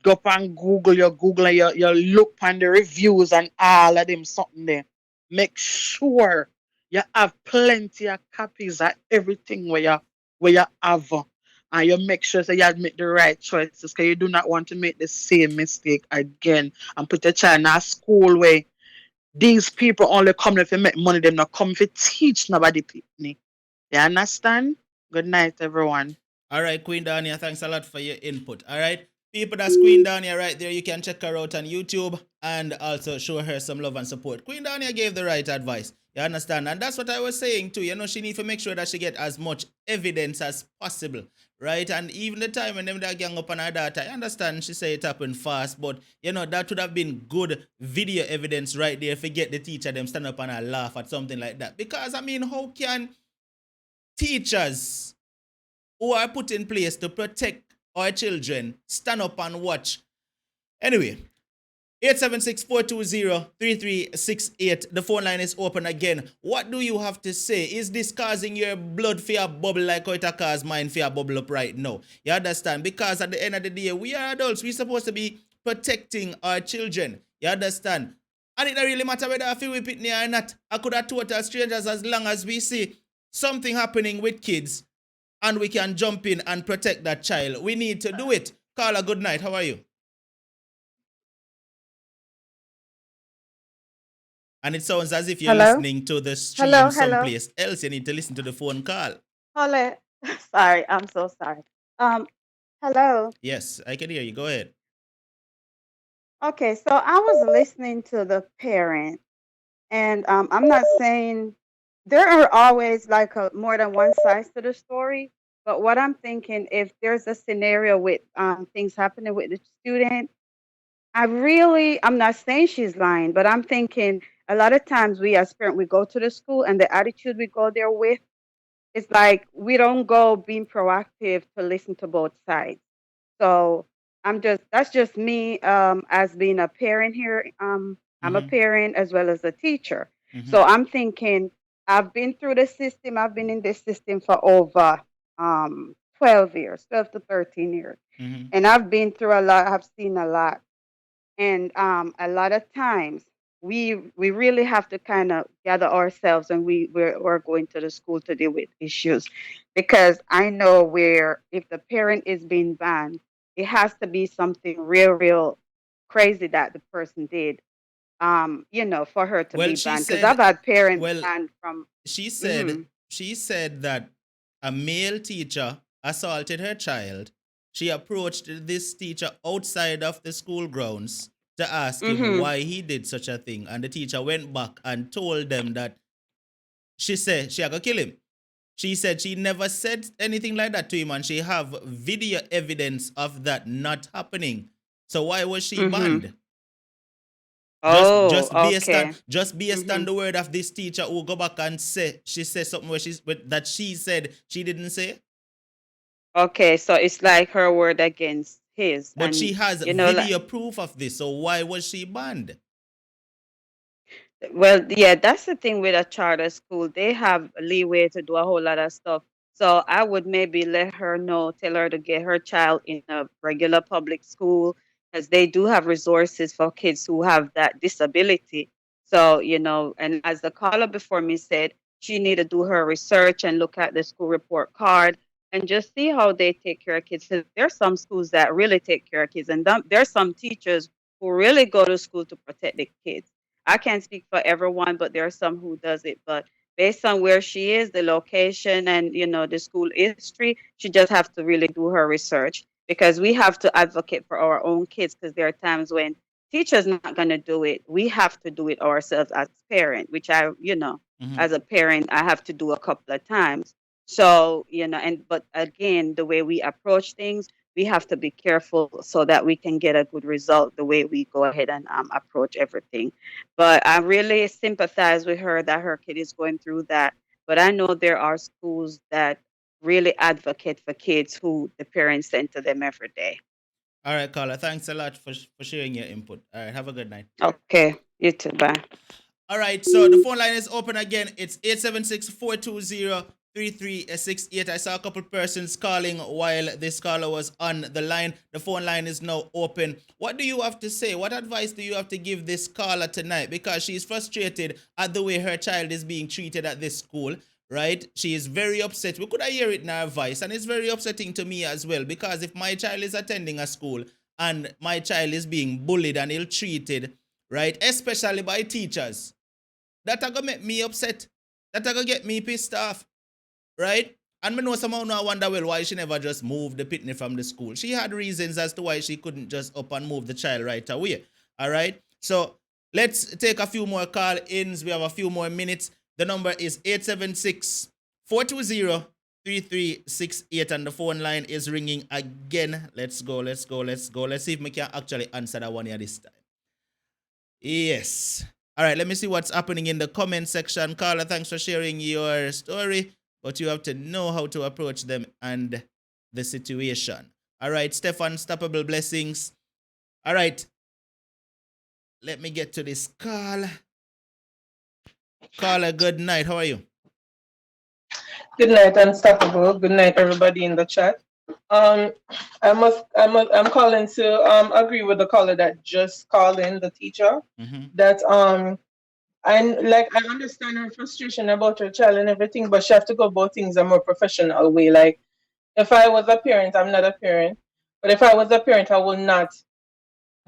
Go up and Google and you look on the reviews and all of them something there. Make sure you have plenty of copies of everything where you have. And you make sure that you make the right choices because you do not want to make the same mistake again and put your child in a school where these people only come if you make money, them not come if you teach nobody pitney. You understand? Good night, everyone. All right, Queen Dania, thanks a lot for your input. All right, people, that's Queen Dania right there. You can check her out on YouTube and also show her some love and support. Queen Dania gave the right advice. You understand? And that's what I was saying too. You know, she needs to make sure that she get as much evidence as possible, right? And even the time when them that gang up on her daughter, I understand she say it happened fast, but you know, that would have been good video evidence right there if you get the teacher them stand up and I laugh at something like that. Because I mean, how can teachers who are put in place to protect our children stand up and watch? Anyway, 876-420-3368. The phone line is open again. What do you have to say? Is this causing your blood fear bubble like how it cause mine fear bubble up right now? You understand? Because at the end of the day, we are adults. We're supposed to be protecting our children. You understand? And it don't really matter whether I feel with it or not. I could have total strangers as long as we see something happening with kids and we can jump in and protect that child. We need to do it. Carla, good night. How are you? And it sounds as if you're Hello? listening to the stream Hello. someplace else. You need to listen to the phone call. Hold. Sorry, I'm so sorry. Hello. Yes, I can hear you. Go ahead. Okay, so I was listening to the parent, and I'm not saying there are always like more than one side to the story, but what I'm thinking, if there's a scenario with things happening with the student, I'm not saying she's lying, but I'm thinking a lot of times we as parents, we go to the school and the attitude we go there with, it's like we don't go being proactive to listen to both sides. So that's just me as being a parent here. I'm a Mm-hmm. parent as well as a teacher. Mm-hmm. So I'm thinking I've been through the system. I've been in this system for over 12 years, 12 to 13 years. Mm-hmm. And I've been through a lot. I've seen a lot. And a lot of times we really have to kind of gather ourselves and we're going to the school to deal with issues, because I know where if the parent is being banned, it has to be something real crazy that the person did, for her to Well, be she banned, because I've said, had parents well, banned from. she said, Mhm. she said that a male teacher assaulted her child. She approached this teacher outside of the school grounds. to ask him Mhm. why he did such a thing. And the teacher went back and told them that she said she had to kill him. She said she never said anything like that to him, and she have video evidence of that not happening. So why was she Mhm. banned? Oh, okay. Just based on Mhm. the word of this teacher who go back and say she said something where that she said she didn't say, Okay, so it's like her word against his, but and she has like, video proof of this. So why was she banned? well, yeah, that's the thing with a charter school. They have leeway to do a whole lot of stuff. So I would maybe let her know, tell her to get her child in a regular public school, because they do have resources for kids who have that disability. So, and as the caller before me said, she need to do her research and look at the school report card and just see how they take care of kids. 'Cause there's some schools that really take care of kids, and there's some teachers who really go to school to protect the kids. I can't speak for everyone, but there are some who does it. But based on where she is, the location, and the school history, she just have to really do her research, because we have to advocate for our own kids, because there are times when teachers not going to do it. We have to do it ourselves as parent, which Mm-hmm. as a parent, I have to do a couple of times. So, but again, the way we approach things, we have to be careful so that we can get a good result the way we go ahead and approach everything. But I really sympathize with her that her kid is going through that. But I know there are schools that really advocate for kids who the parents send to them every day. All right, caller. Thanks a lot for sharing your input. All right, have a good night. Okay, you too. Bye. All right, so the phone line is open again. It's 876-420-3368. I saw a couple persons calling while this caller was on the line. The phone line is now open. What do you have to say? What advice do you have to give this caller tonight? Because she's frustrated at the way her child is being treated at this school, right? She is very upset. We could hear it in her voice, and it's very upsetting to me as well, because if my child is attending a school and my child is being bullied and ill-treated, right, especially by teachers, that are gonna make me upset. That are gonna get me pissed off, right? And me know somehow now wonder, well, why she never just moved the pitney from the school. She had reasons as to why she couldn't just up and move the child right away. All right. So let's take a few more call-ins. We have a few more minutes. The number is 876-420-3368, and the phone line is ringing again. Let's go. Let's see if we can actually answer that one here this time. Yes. All right, let me see what's happening in the comment section. Carla, thanks for sharing your story, but you have to know how to approach them and the situation. All right, Stefan, Stoppable Blessings. All right, let me get to this call. Carla, good night. How are you? Good night, Unstoppable. Good night, everybody in the chat. I'm calling to agree with the caller that just called in, the teacher. Mm-hmm. That I understand her frustration about her child and everything, but she have to go about things a more professional way. Like, if I was a parent, I'm not a parent, but if I was a parent, I will not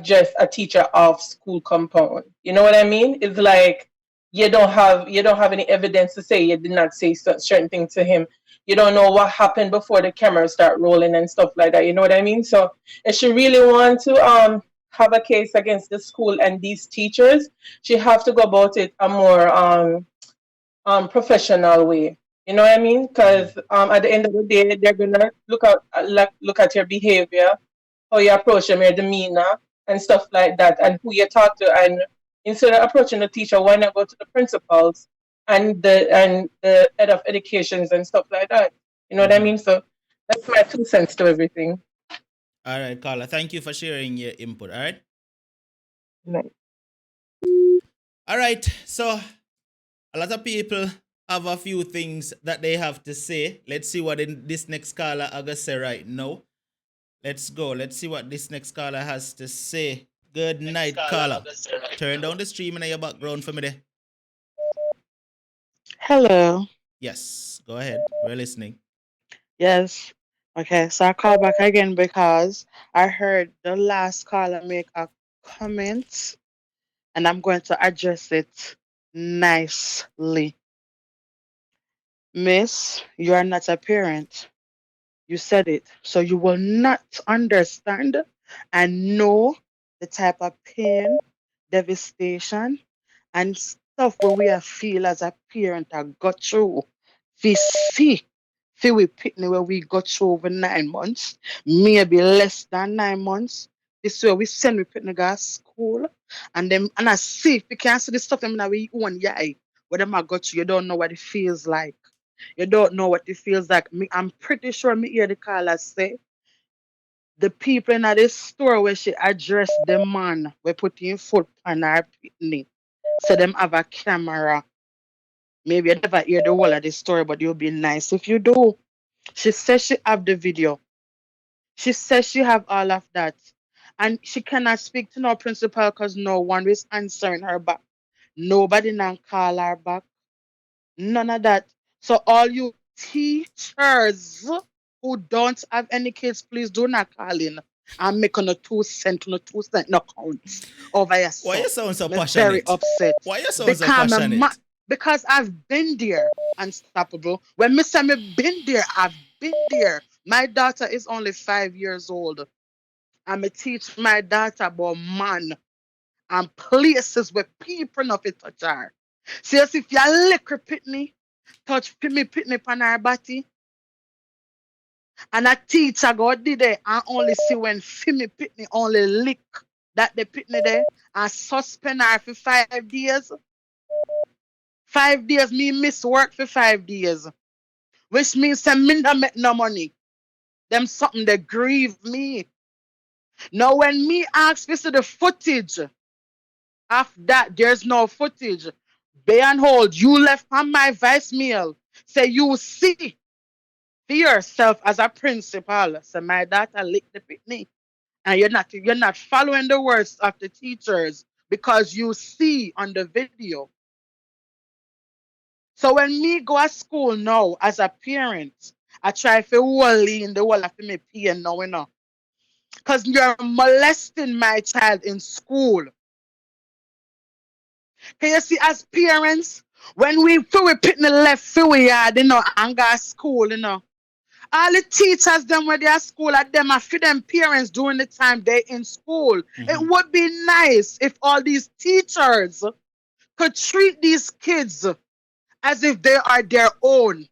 just a teacher off school compound. You know what I mean? It's like you don't have any evidence to say you did not say certain thing to him. You don't know what happened before the cameras start rolling and stuff like that. You know what I mean? So if she really want to have a case against the school and these teachers, she have to go about it a more professional way. You know what I mean? Because at the end of the day, they're gonna look at your behavior, how you approach them, your demeanor, and stuff like that, and who you talk to. And instead of approaching the teacher, why not go to the principals and the head of educations and stuff like that? You know what I mean? So that's my 2 cents to everything. All right, Carla, thank you for sharing your input. All right. Right. All right. So a lot of people have a few things that they have to say. Let's see what this next caller are gonna say right now. Let's go. Let's see what this next caller has to say. Good night, caller. Turn down the stream in your background for me there. Hello. Yes, go ahead. We're listening. Yes. Okay, so I call back again because I heard the last caller make a comment and I'm going to address it nicely. Miss, you are not a parent. You said it. So you will not understand and know the type of pain, devastation, and stuff where we are feel as a parent are got through. We see, we pitney where we got through over 9 months, maybe less than 9 months. This way we send we pitney go to school, and I see if we can see the stuff them in our own eye. What them I got through, you don't know what it feels like. You don't know what it feels like. I'm pretty sure me hear the caller say the people in this store where she addressed the man we put in foot on her pitney. So them have a camera. Maybe you never hear the whole of the story, but it would be nice if you do. She says she have the video. She says she have all of that. And she cannot speak to no principal because no one is answering her back. Nobody now call her back. None of that. So all you teachers who don't have any kids, please do not call in and make on a 2 cent, no count over your Why you son. sound so I'm very passionate? upset. Why you sound so Because passionate? because I've been there, unstoppable. When Miss me been there, I've been there. My daughter is only 5 years old. I'm a teach my daughter about man and places where people not fit touch her. See, as if you liquor pitney, touch pitney on her body, and a teacher go did it and only see when Fimi pitney only lick that the pitney there and suspend her for 5 days. 5 days, me miss work for 5 days. Which means them me not make no money. Them something that grieve me. Now when me ask for see the footage, after that there's no footage. Bay and hold, you left on my voicemail. Say you see for yourself as a principal. So my daughter lick the pitney. And you're not following the words of the teachers because you see on the video. So when me go to school now as a parent, I try to hold in the whole of me pain now, you know. Because you're molesting my child in school. Can you see as parents, when we put in the left for we yard, you know, and go to school, you know. All the teachers them where they are school at them are for them parents during the time they in school. It would be nice if all these teachers could treat these kids as if they are their own.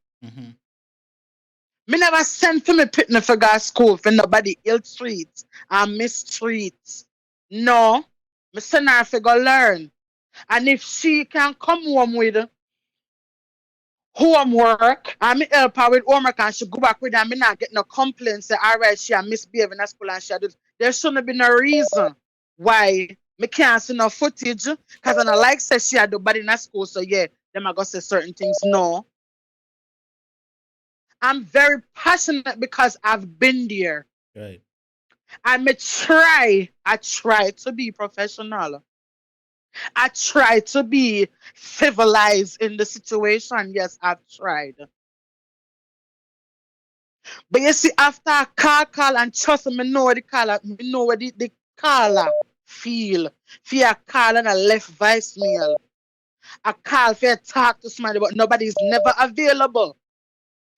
Me never send for me pitney for go to school for nobody ill treat and mistreat. No. Me send her for go learn. And if she can come home with homework, and me help her with homework and she go back with her, me not get no complaints. Say, all right, she a misbehaving at school and she do. There shouldn't be no reason why me can't see no footage because I don't like say she do bad in school. So yeah, them I go say certain things. No. I'm very passionate because I've been there. Right. I try to be professional. I try to be civilized in the situation. Yes, I've tried. But you see, after I call and trust me know the caller, me know what the caller feel. Fear call and I left voicemail. I call for talk to somebody, but nobody's never available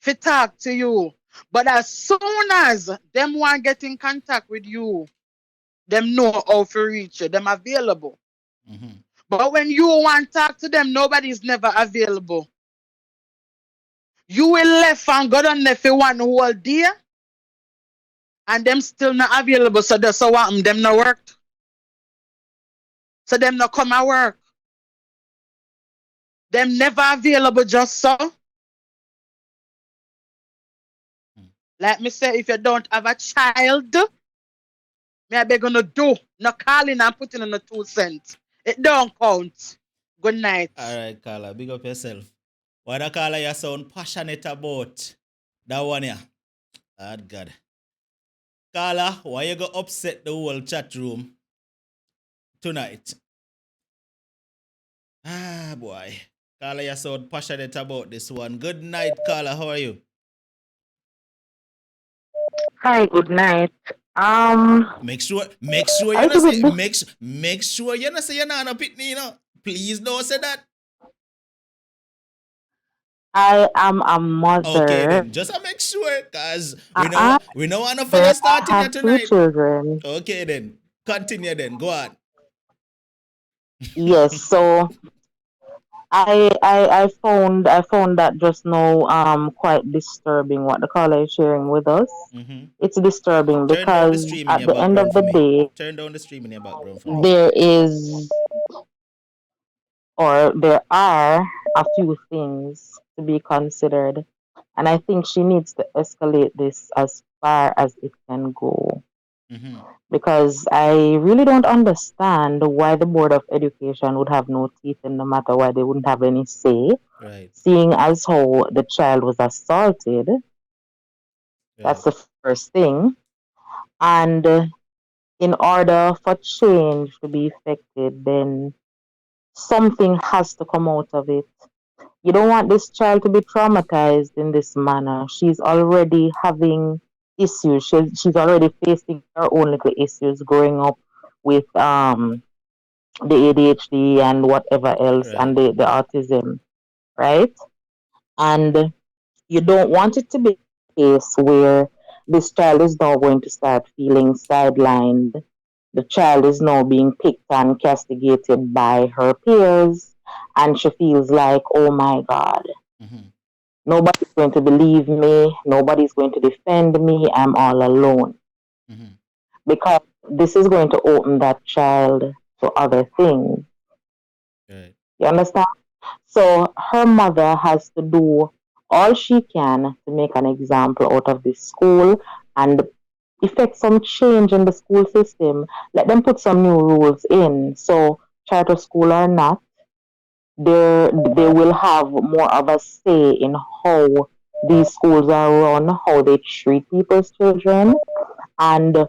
to talk to you. But as soon as them want get in contact with you, them know how to reach you, them available. But when you want to talk to them, nobody's never available. You will left and go down there for one whole day, and them still not available. So that's what them not worked. So them not come and work. Them never available just so. Like me say, if you don't have a child, me I be gonna do. No calling and putting in a 2 cents. It don't count. Good night. All right, Carla, big up yourself. Why the Carla you sound passionate about that one yeah? Oh, God. Carla, why you go upset the whole chat room tonight? Ah, boy. Carla, you sound passionate about this one. Good night, Carla. How are you? Hi, good night. Make sure you I not think say with make sure you not say you're not a pitney, you know. Please don't say that. I am a Okay mother. then, just make sure, cause I we know want to I fella starting have here two tonight. children. Okay then. Continue then. Go on. Yes, so I found that just now quite disturbing what the caller is sharing with us. Mm-hmm. It's disturbing Turn down the because stream in at your the end background of for the me. day Turn down the stream in your background for me. there is or there are a few things to be considered. And I think she needs to escalate this as far as it can go. Mm-hmm. Because I really don't understand why the Board of Education would have no teeth in the matter, why they wouldn't have any say, Right. seeing as how the child was assaulted. Right. That's the first thing. And in order for change to be effected, then something has to come out of it. You don't want this child to be traumatized in this manner. She's already having issues. She's already facing her own little issues growing up with the ADHD and whatever else Right. and the autism, right? And you don't want it to be a case where this child is now going to start feeling sidelined. The child is now being picked and castigated by her peers, and she feels like, oh my God, Mm-hmm. nobody's going to believe me, nobody's going to defend me, I'm all alone. Mm-hmm. Because this is going to open that child to other things. Right. You understand? So her mother has to do all she can to make an example out of this school and effect some change in the school system. Let them put some new rules in. So charter school or not, they will have more of a say in how these schools are run, how they treat people's children, and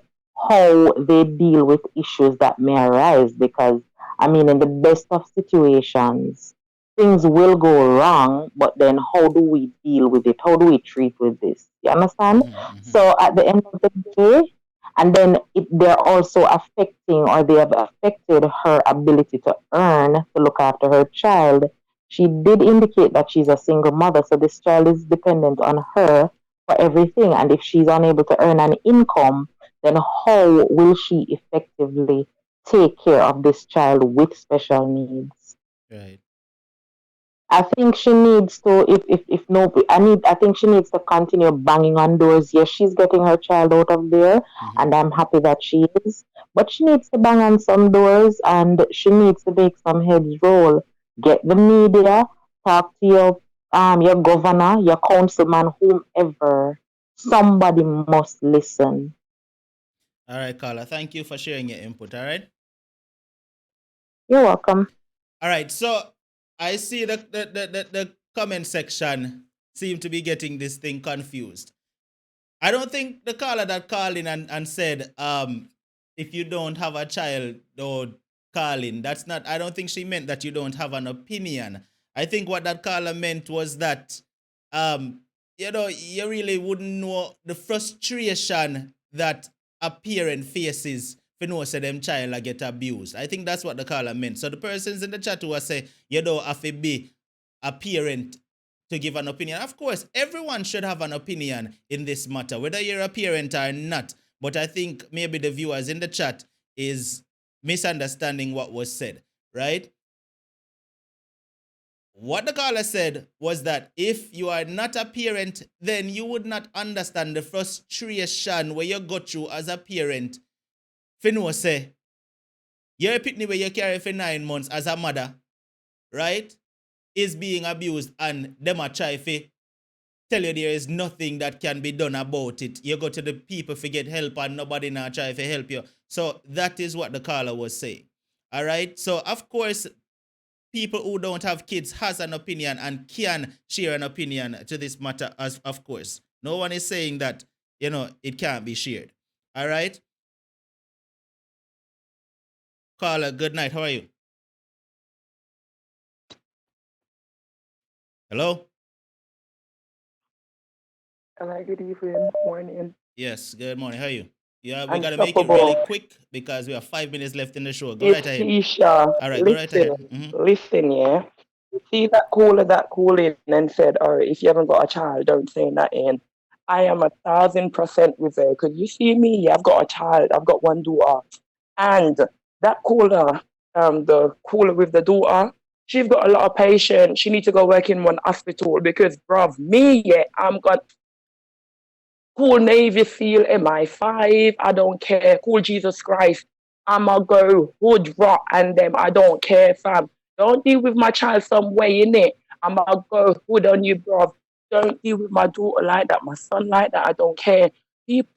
how they deal with issues that may arise. Because, I mean, in the best of situations, things will go wrong, but then how do we deal with it? How do we treat with this? You understand? Mm-hmm. Mm-hmm. So at the end of the day, and then they're also affecting or they have affected her ability to earn to look after her child. She did indicate that she's a single mother, so this child is dependent on her for everything. And if she's unable to earn an income, then how will she effectively take care of this child with special needs? Right. I think she needs to, if no, I think she needs to continue banging on doors. Yes, she's getting her child out of there, Mm-hmm. and I'm happy that she is. But she needs to bang on some doors, and she needs to make some heads roll. Get the media, talk to your governor, your councilman, whomever. Somebody must listen. All right, Carla. Thank you for sharing your input. All right. You're welcome. All right. So I see the comment section seem to be getting this thing confused. I don't think the caller that called in and said, if you don't have a child, don't call in. That's not, I don't think she meant that you don't have an opinion. I think what that caller meant was that, you really wouldn't know the frustration that a parent faces if you know say them child get abused. I think that's what the caller meant. So the persons in the chat who are say you don't have to be a parent to give an opinion. Of course, everyone should have an opinion in this matter, whether you're a parent or not. But I think maybe the viewers in the chat is misunderstanding what was said, right? What the caller said was that if you are not a parent, then you would not understand the frustration where you go through as a parent. If you know, say, you're a pitney where you carry for 9 months as a mother, right? Is being abused and them a try to tell you there is nothing that can be done about it. You go to the people to get help and nobody now try to help you. So that is what the caller was saying. All right. So of course, people who don't have kids has an opinion and can share an opinion to this matter, as of course. No one is saying that, it can't be shared. All right. Caller, good night. How are you? Hello? Hello, good evening, morning. Yes, good morning. How are you? Yeah, we got to make it really Unstoppable. quick because we have 5 minutes left in the show. Go right It's ahead. Keisha. All right, go right Listen, ahead. listen, yeah. See that caller that called in and said, or if you haven't got a child, don't say nothing. I am 1,000% with her. Because you see me, yeah, I've got a child. I've got one daughter. And that caller, the caller with the daughter, she's got a lot of patience. She needs to go work in one hospital because, bruv, me, yeah, I'm got cool Navy SEAL MI5. I don't care. Cool Jesus Christ. I'ma go hood rock and them. I don't care, fam. Don't deal with my child some way, innit? I'ma go hood on you, bruv. Don't deal with my daughter like that, my son like that. I don't care. People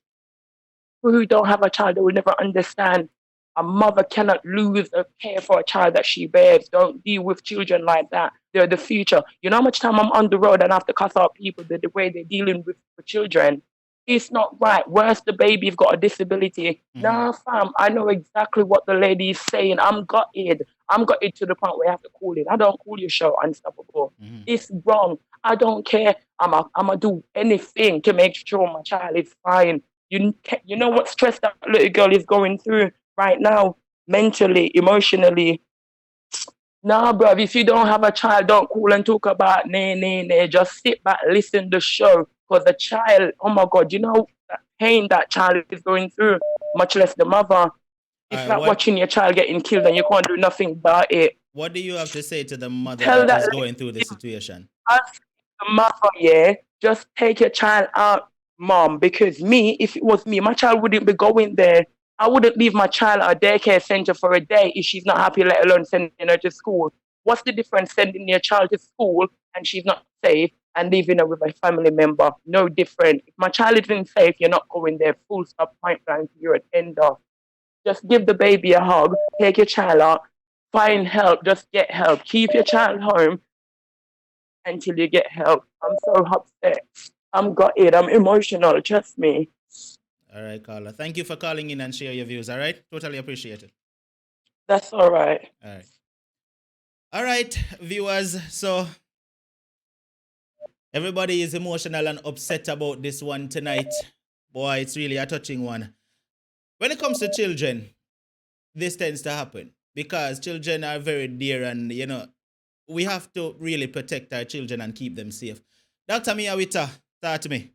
who don't have a child, they will never understand. A mother cannot lose a care for a child that she bears. Don't deal with children like that. They're the future. You know how much time I'm on the road and I have to cuss out people the way they're dealing with the children? It's not right. Worse, the baby's got a disability. Nah, fam, I know exactly what the lady is saying. I'm gutted. I'm gutted to the point where I have to call it. I don't call your show unstoppable. It's wrong. I don't care. I'm a do anything to make sure my child is fine. You know what stress that little girl is going through right now, mentally, emotionally. Nah, bruv, if you don't have a child, don't call and talk about nay, nay, nay. Just sit back, listen to the show. Because the child, oh my God, you know that pain that child is going through, much less the mother. It's like watching your child getting killed and you can't do nothing about it. What do you have to say to the mother Tell that is that going through this situation? ask the mother, yeah, just take your child out, mom. Because me, if it was me, my child wouldn't be going there. I wouldn't leave my child at a daycare center for a day if she's not happy, let alone sending her to school. What's the difference sending your child to school and she's not safe and leaving her with a family member? No different. If my child isn't safe, you're not going there. Full stop, point blank, you're an end of. Just give the baby a hug, take your child out, find help, just get help. Keep your child home until you get help. I'm so upset. I'm gutted. I'm emotional. Trust me. All right, Carla. Thank you for calling in and share your views. All right, totally appreciate it. That's all right. All right. All right, viewers. So everybody is emotional and upset about this one tonight. Boy, it's really a touching one. When it comes to children, this tends to happen because children are very dear and, we have to really protect our children and keep them safe. Dr. Mia Wita, start to me.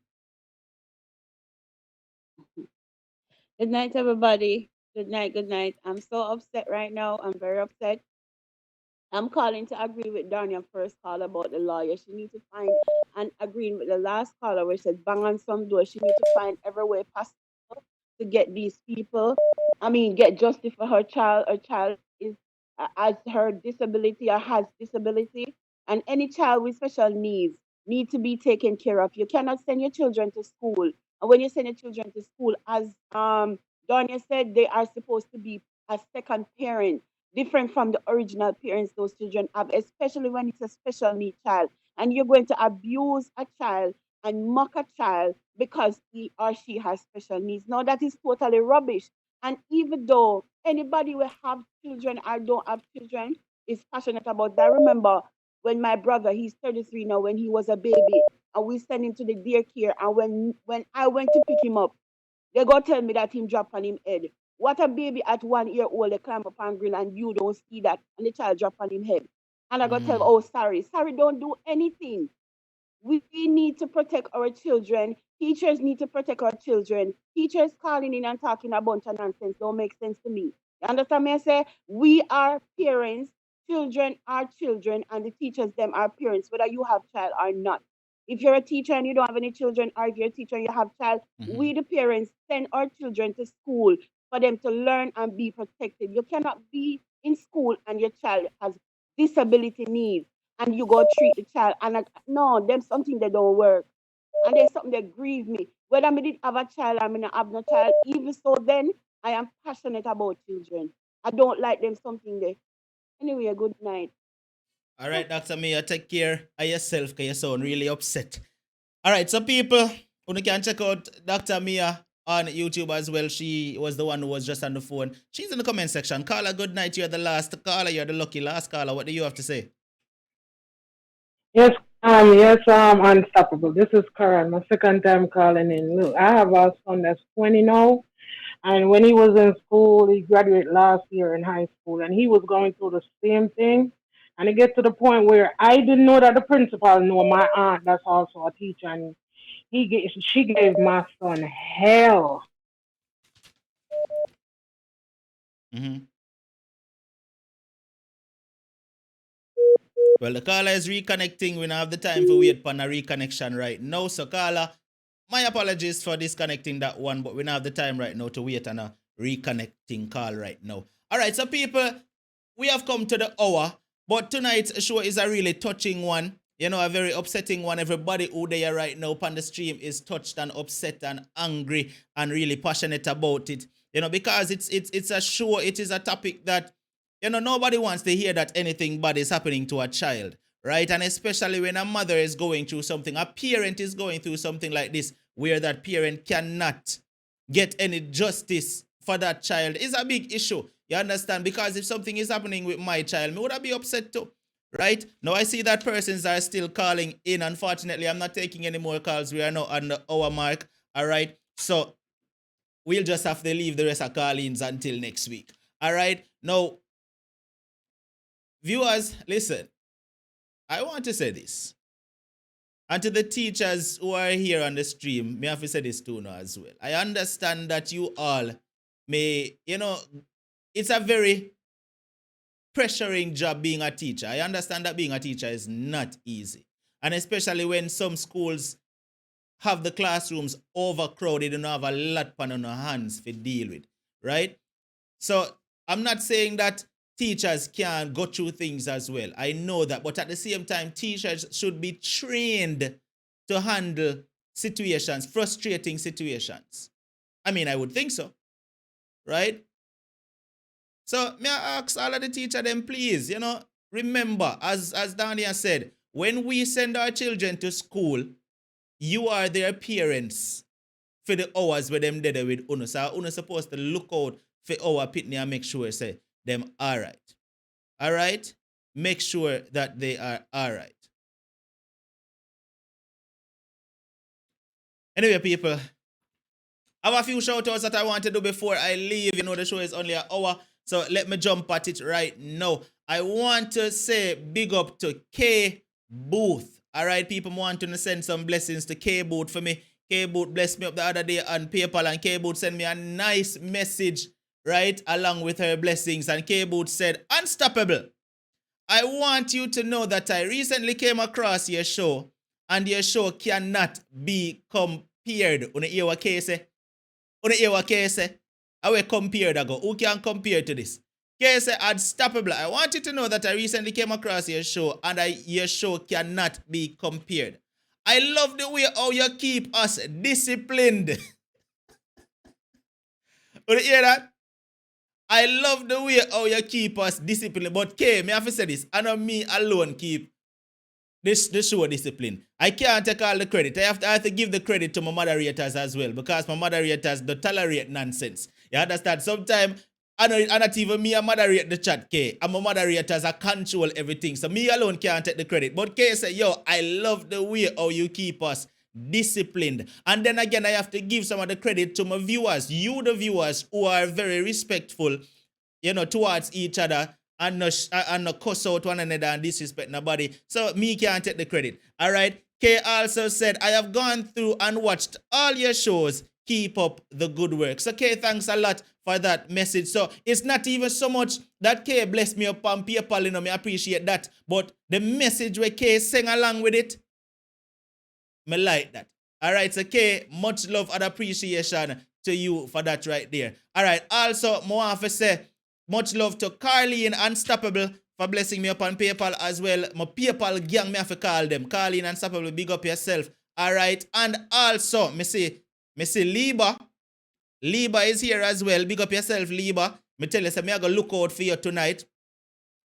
Good night, everybody. Good night, good night. I'm so upset right now. I'm very upset. I'm calling to agree with Daniel first call about the lawyer. She needs to find and agreeing with the last caller where she said bang on some door. She needs to find every way possible to get these people. I mean, get justice for her child. Her child is as her disability or has disability, and any child with special needs need to be taken care of. You cannot send your children to school, and when you send your children to school, as Danya said, they are supposed to be a second parent different from the original parents those children have, especially when it's a special need child. And you're going to abuse a child and mock a child because he or she has special needs. No, that is totally rubbish. And even though anybody will have children or don't have children is passionate about that. Remember when my brother, he's 33 now, when he was a baby, and we sent him to the daycare, and when I went to pick him up, they go tell me that him drop on him head. What a baby at 1 year old, they climb up on grill and you don't see that and the child drop on him head. And I go tell him, oh sorry. Sorry, don't do anything. We need to protect our children. Teachers need to protect our children. Teachers calling in and talking a bunch of nonsense don't make sense to me. You understand me? I say we are parents, children are children, and the teachers them are parents, whether you have child or not. If you're a teacher and you don't have any children, or if you're a teacher and you have child, we the parents send our children to school for them to learn and be protected. You cannot be in school and your child has disability needs and you go treat the child and no, them something that don't work. And there's something that grieve me. Whether I did have a child or I not have no child, even so then I am passionate about children. I don't like them something there. Anyway, good night. All right, Dr. Mia, take care of yourself because you sound really upset. All right, so people, you can check out Dr. Mia on YouTube as well. She was the one who was just on the phone. She's in the comment section. Carla, good night. You're the last caller. You're the lucky last caller. What do you have to say? Yes, unstoppable. This is Karen, my second time calling in. Look, I have a son that's 20 now, and when he was in school, he graduated last year in high school, and he was going through the same thing. And it gets to the point where I didn't know that the principal knew my aunt, that's also a teacher, and she gave my son hell. Mm-hmm. Well, the caller is reconnecting. We don't have the time for wait for a reconnection right now. So, caller, my apologies for disconnecting that one, but we don't have the time right now to wait on a reconnecting call right now. All right, so people, we have come to the hour, but tonight's show is a really touching one. You know, a very upsetting one. Everybody who there right now on the stream is touched and upset and angry and really passionate about it. You know, because it's a show, it is a topic that, you know, nobody wants to hear that anything bad is happening to a child, right? And especially when a mother is going through something, a parent is going through something like this, where that parent cannot get any justice for that child, is a big issue. You understand? Because if something is happening with my child, me would I be upset too, right? Now I see that persons are still calling in. Unfortunately, I'm not taking any more calls. We are now on the hour mark, all right? So we'll just have to leave the rest of call-ins until next week, all right? Now, viewers, listen, I want to say this. And to the teachers who are here on the stream, may I have to say this too now as well. I understand that you all may, you know, it's a very pressuring job being a teacher. I understand that being a teacher is not easy. And especially when some schools have the classrooms overcrowded and have a lot on their hands to deal with, right? So I'm not saying that teachers can go through things as well. I know that. But at the same time, teachers should be trained to handle situations, frustrating situations. I mean, I would think so, right? So may I ask all of the teachers then, please, you know, remember, as Dania said, when we send our children to school, you are their parents for the hours where them dead with Uno. So Uno supposed to look out for our pitney and make sure say them all right. All right? Make sure that they are all right. Anyway, people, I have a few shout outs that I want to do before I leave. You know, the show is only an hour, so let me jump at it right now. I want to say big up to K Booth. All right, people want to send some blessings to K Booth for me. K Booth blessed me up the other day on PayPal, and K Booth sent me a nice message, right, along with her blessings. And K Booth said, "Unstoppable, I want you to know that I recently came across your show, and your show cannot be compared." Una hear what K say? Una hear what K say? I will compare that go. Who can compare to this? K say, "Unstoppable, I want you to know that I recently came across your show, and your show cannot be compared. I love the way how you keep us disciplined." Una hear that? I love the way how you keep us disciplined. But K, me have to say this. I know me alone keep this show discipline. I can't take all the credit. I have to give the credit to my moderators as well, because my moderators don't tolerate nonsense. You understand? Sometimes I not even me, I moderate the chat, K. And my moderators, I control everything. So me alone can't take the credit. But K say, yo, I love the way how you keep us disciplined. And then again, I have to give some of the credit to my viewers. You, the viewers, who are very respectful, you know, towards each other, and not cuss out one another and disrespect nobody. So me can't take the credit. All right. K also said, "I have gone through and watched all your shows. Keep up the good work." So K, thanks a lot for that message. So it's not even so much that K blessed me up on PayPal, you know, me appreciate that. But the message where K sang along with it, me like that. All right. So K, much love and appreciation to you for that right there. All right. Also, I want to say, much love to Carleen Unstoppable for blessing me up on PayPal as well. My PayPal gang, me have to call them. Carleen Unstoppable, big up yourself. All right. And also, me say Liba. Liba is here as well. Big up yourself, Liba. Me tell you, so me I go look out for you tonight.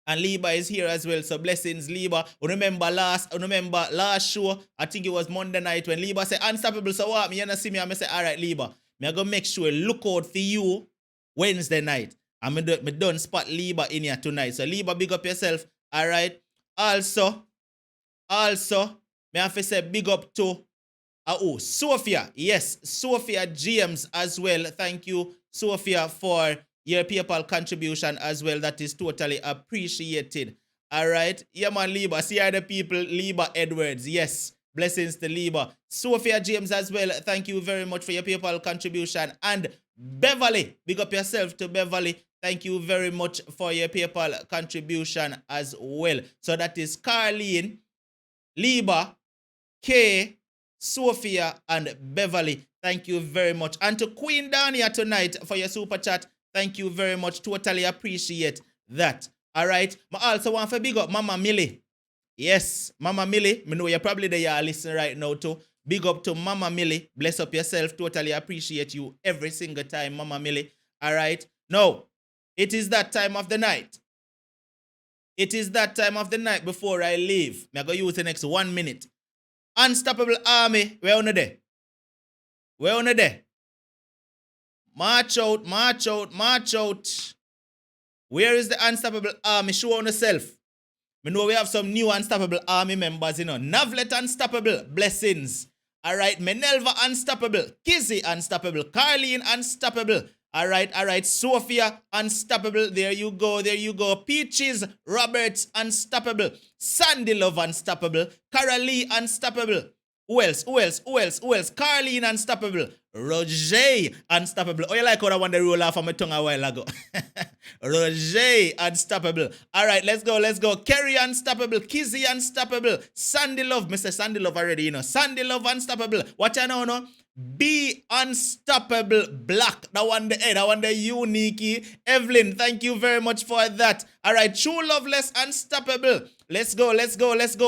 And Liba is here as well. So blessings, Liba. Remember last show, I think it was Monday night, when Liba said, "Unstoppable, so what? Me, you know, see me, and I say, all right, Liba. Me I go make sure look out for you Wednesday night. And me done spot Liba in here tonight. So Liba, big up yourself. All right. Also, me have to say big up to Sophia. Yes, Sophia James as well. Thank you, Sophia, for your PayPal contribution as well. That is totally appreciated. All right. Yeah, man, Liba. See how the people, Liba Edwards. Yes. Blessings to Liba. Sophia James as well. Thank you very much for your PayPal contribution. And Beverly, big up yourself to Beverly. Thank you very much for your PayPal contribution as well. So that is Carlene, Liba, Kay, Sophia, and Beverly. Thank you very much. And to Queen Dania tonight for your super chat. Thank you very much. Totally appreciate that. All right. I also want to big up Mama Millie. Yes, Mama Millie. I know you're probably there listening right now too. Big up to Mama Millie. Bless up yourself. Totally appreciate you every single time, Mama Millie. All right. Now, it is that time of the night. It is that time of the night before I leave. I'm going to use the next 1 minute. Unstoppable Army, where on there? Where on there? March out, march out, march out. Where is the Unstoppable Army? Show on yourself. We know we have some new Unstoppable Army members, Navlet Unstoppable, blessings. All right, Menelva Unstoppable, Kizzy Unstoppable, Carlene Unstoppable. All right, Sophia Unstoppable, there you go. Peaches Roberts Unstoppable, Sandy Love Unstoppable, Carolee Unstoppable. Who else? Carlene Unstoppable, Roger Unstoppable. Oh, you like how I want to roll off of my tongue a while ago. Roger Unstoppable. All right, let's go. Kerry Unstoppable, Kizzy Unstoppable, Sandy Love. Mr. Sandy Love already, Sandy Love Unstoppable. What you know, no? Be Unstoppable Black. That one the unique. Evelyn, thank you very much for that. All right, True Loveless Unstoppable. Let's go.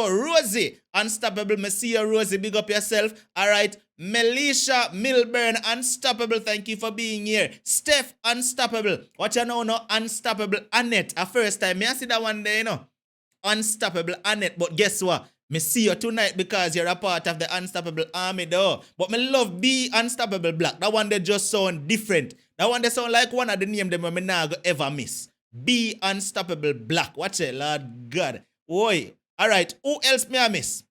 Rosie Unstoppable. Me see you, Rosie. Big up yourself. All right. Melisha Milburn Unstoppable. Thank you for being here. Steph Unstoppable. What you know, no? Unstoppable Annette. A first time. Me I see that one there, Unstoppable Annette. But guess what? Me see you tonight because you're a part of the Unstoppable Army though. But me love Be Unstoppable Black. That one they just sound different. That one they sound like one of the name them me nah go ever miss. Be Unstoppable Black. Watch it, Lord God. Oi. Alright, who else me I miss?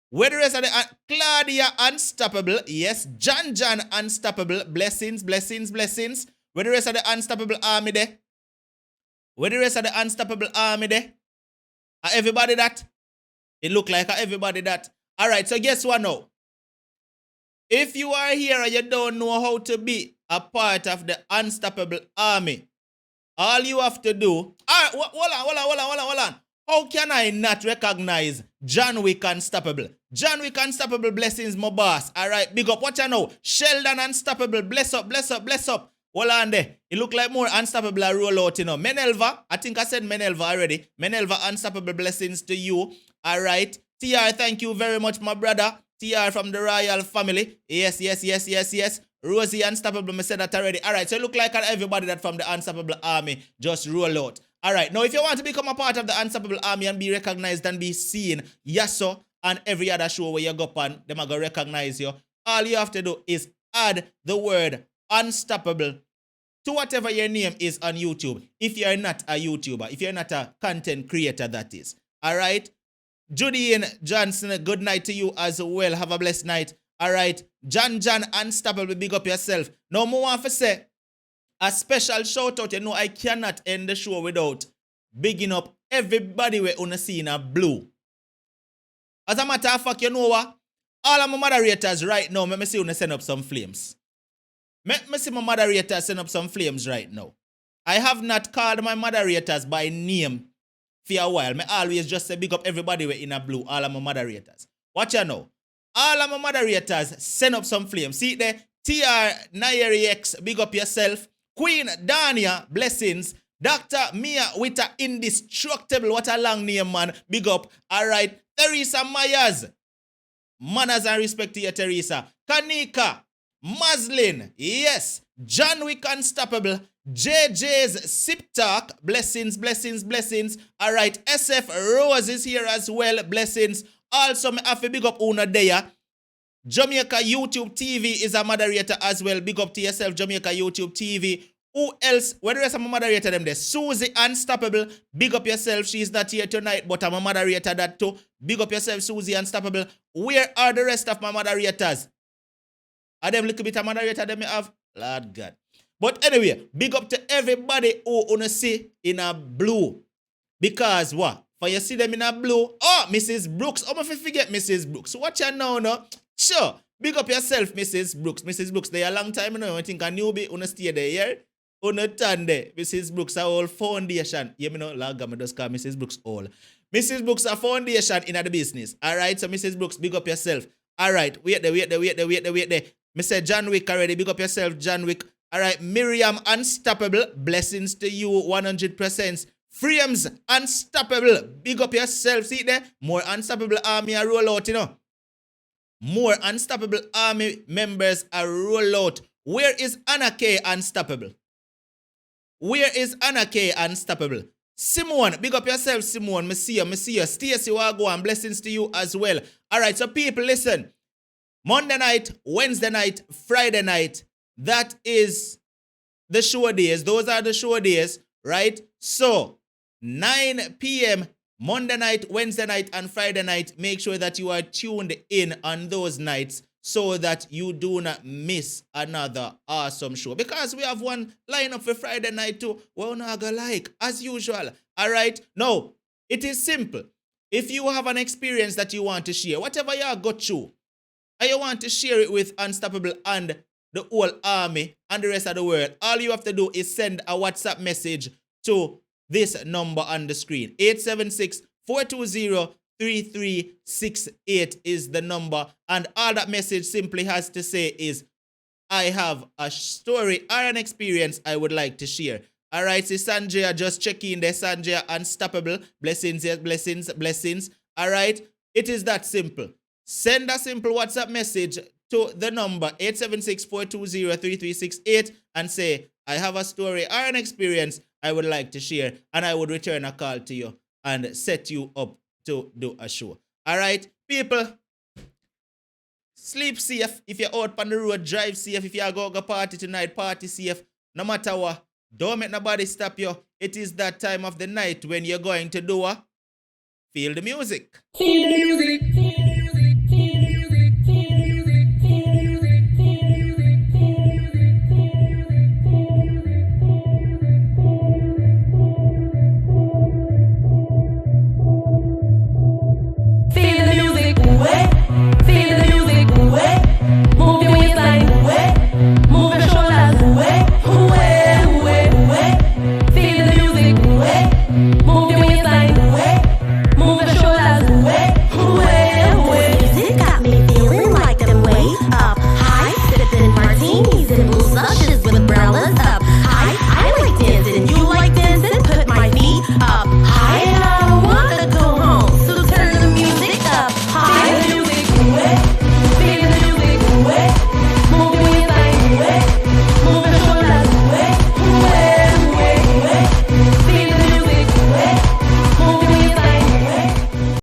Where the rest of the Claudia Unstoppable. Yes, John Unstoppable. Blessings. Where the rest of the Unstoppable Army there? Are everybody that? It look like everybody that. All right, so guess what now? If you are here and you don't know how to be a part of the Unstoppable Army, all you have to do... All right, hold on. How can I not recognize John Wick Unstoppable? John Wick Unstoppable, blessings, my boss. All right, big up. Watch out now. Sheldon Unstoppable, bless up. Hold on there. It look like more Unstoppable I roll out, Menelva, I think I said Menelva already. Menelva Unstoppable, blessings to you. All right. TR, thank you very much, my brother. TR from the royal family. Yes. Rosie Unstoppable, I said that already. All right, so it look like everybody that from the Unstoppable Army just roll out. All right, now if you want to become a part of the Unstoppable Army and be recognized and be seen, yes, sir, on every other show where you go on, them are going to recognize you. All you have to do is add the word Unstoppable to whatever your name is on YouTube. If you're not a YouTuber, if you're not a content creator, that is. All right? Judy Johnson, good night to you as well. Have a blessed night. All right. John Unstoppable, big up yourself. Now, more want to say a special shout out. I cannot end the show without bigging up everybody we wanna see in a blue. As a matter of fact, you know what? All of my moderators right now, let me see you send up some flames. Let me see my moderators send up some flames right now. I have not called my moderators by name for a while. I always just say big up everybody we in a blue, all of my moderators. Watch you now. All of my moderators send up some flames. See there? TR Nairi X, big up yourself. Queen Dania, blessings. Dr. Mia with a indestructible, what a long name, man. Big up. All right. Teresa Myers. Manners and respect to you, Teresa. Kanika. Maslin. Yes. John Wick Unstoppable. JJ's Sip Talk. Blessings. All right. SF Rose is here as well. Blessings. Also, I have to big up Una Deya. Jamaica YouTube TV is a moderator as well. Big up to yourself, Jamaica YouTube TV. Who else? Where the rest of my moderator them there? Susie Unstoppable. Big up yourself. She's not here tonight, but I'm a moderator that too. Big up yourself, Susie Unstoppable. Where are the rest of my moderators? Are them little bit of moderator them have? Lord God. But anyway, big up to everybody who wanna see in a blue. Because what? For you see them in a blue. Oh, Mrs. Brooks. Oh, if you forget Mrs. Brooks. Watch you now, no? Sure. Big up yourself, Mrs. Brooks. Mrs. Brooks, they a long time now. I think a newbie wanna stay there, yeah? Unatande, Mrs. Brooks, our whole foundation. You know, laga, me just call Mrs. Brooks all. Mrs. Brooks, a foundation in the business. All right, so Mrs. Brooks, big up yourself. All right, wait there. Mr. John Wick already, big up yourself, John Wick. All right, Miriam, Unstoppable, blessings to you, 100%. Frames, Unstoppable, big up yourself. See there? More Unstoppable Army are roll out, you know. More Unstoppable Army members are roll out. Where is Anna K Unstoppable? Where is Anna K Unstoppable? Simone, big up yourself, Simone. Me see you. Stacy Wagwan, blessings to you as well. All right, so people, listen. Monday night, Wednesday night, Friday night, that is the show days. Those are the show days, right? So, 9 p.m., Monday night, Wednesday night, and Friday night, make sure that you are tuned in on those nights so that you do not miss another awesome show. Because we have one lineup for Friday night too. Well, not gonna like, as usual. All right? Now, it is simple. If you have an experience that you want to share, whatever you have got through, and you want to share it with Unstoppable and the whole army and the rest of the world, all you have to do is send a WhatsApp message to this number on the screen. 876-420-3368 is the number. And all that message simply has to say is, I have a story or an experience I would like to share. All right, see Sanjaya, just check in there. Sanjaya, Unstoppable. Blessings, yes, blessings. All right, it is that simple. Send a simple WhatsApp message to the number 876-420-3368 and say, I have a story or an experience I would like to share, and I would return a call to you and set you up to do a show. All right, people, sleep safe. If you're out on the road, drive safe. If you're going to party tonight, party safe. No matter what, don't make nobody stop you. It is that time of the night when you're going to do a feel the music. Feel the music.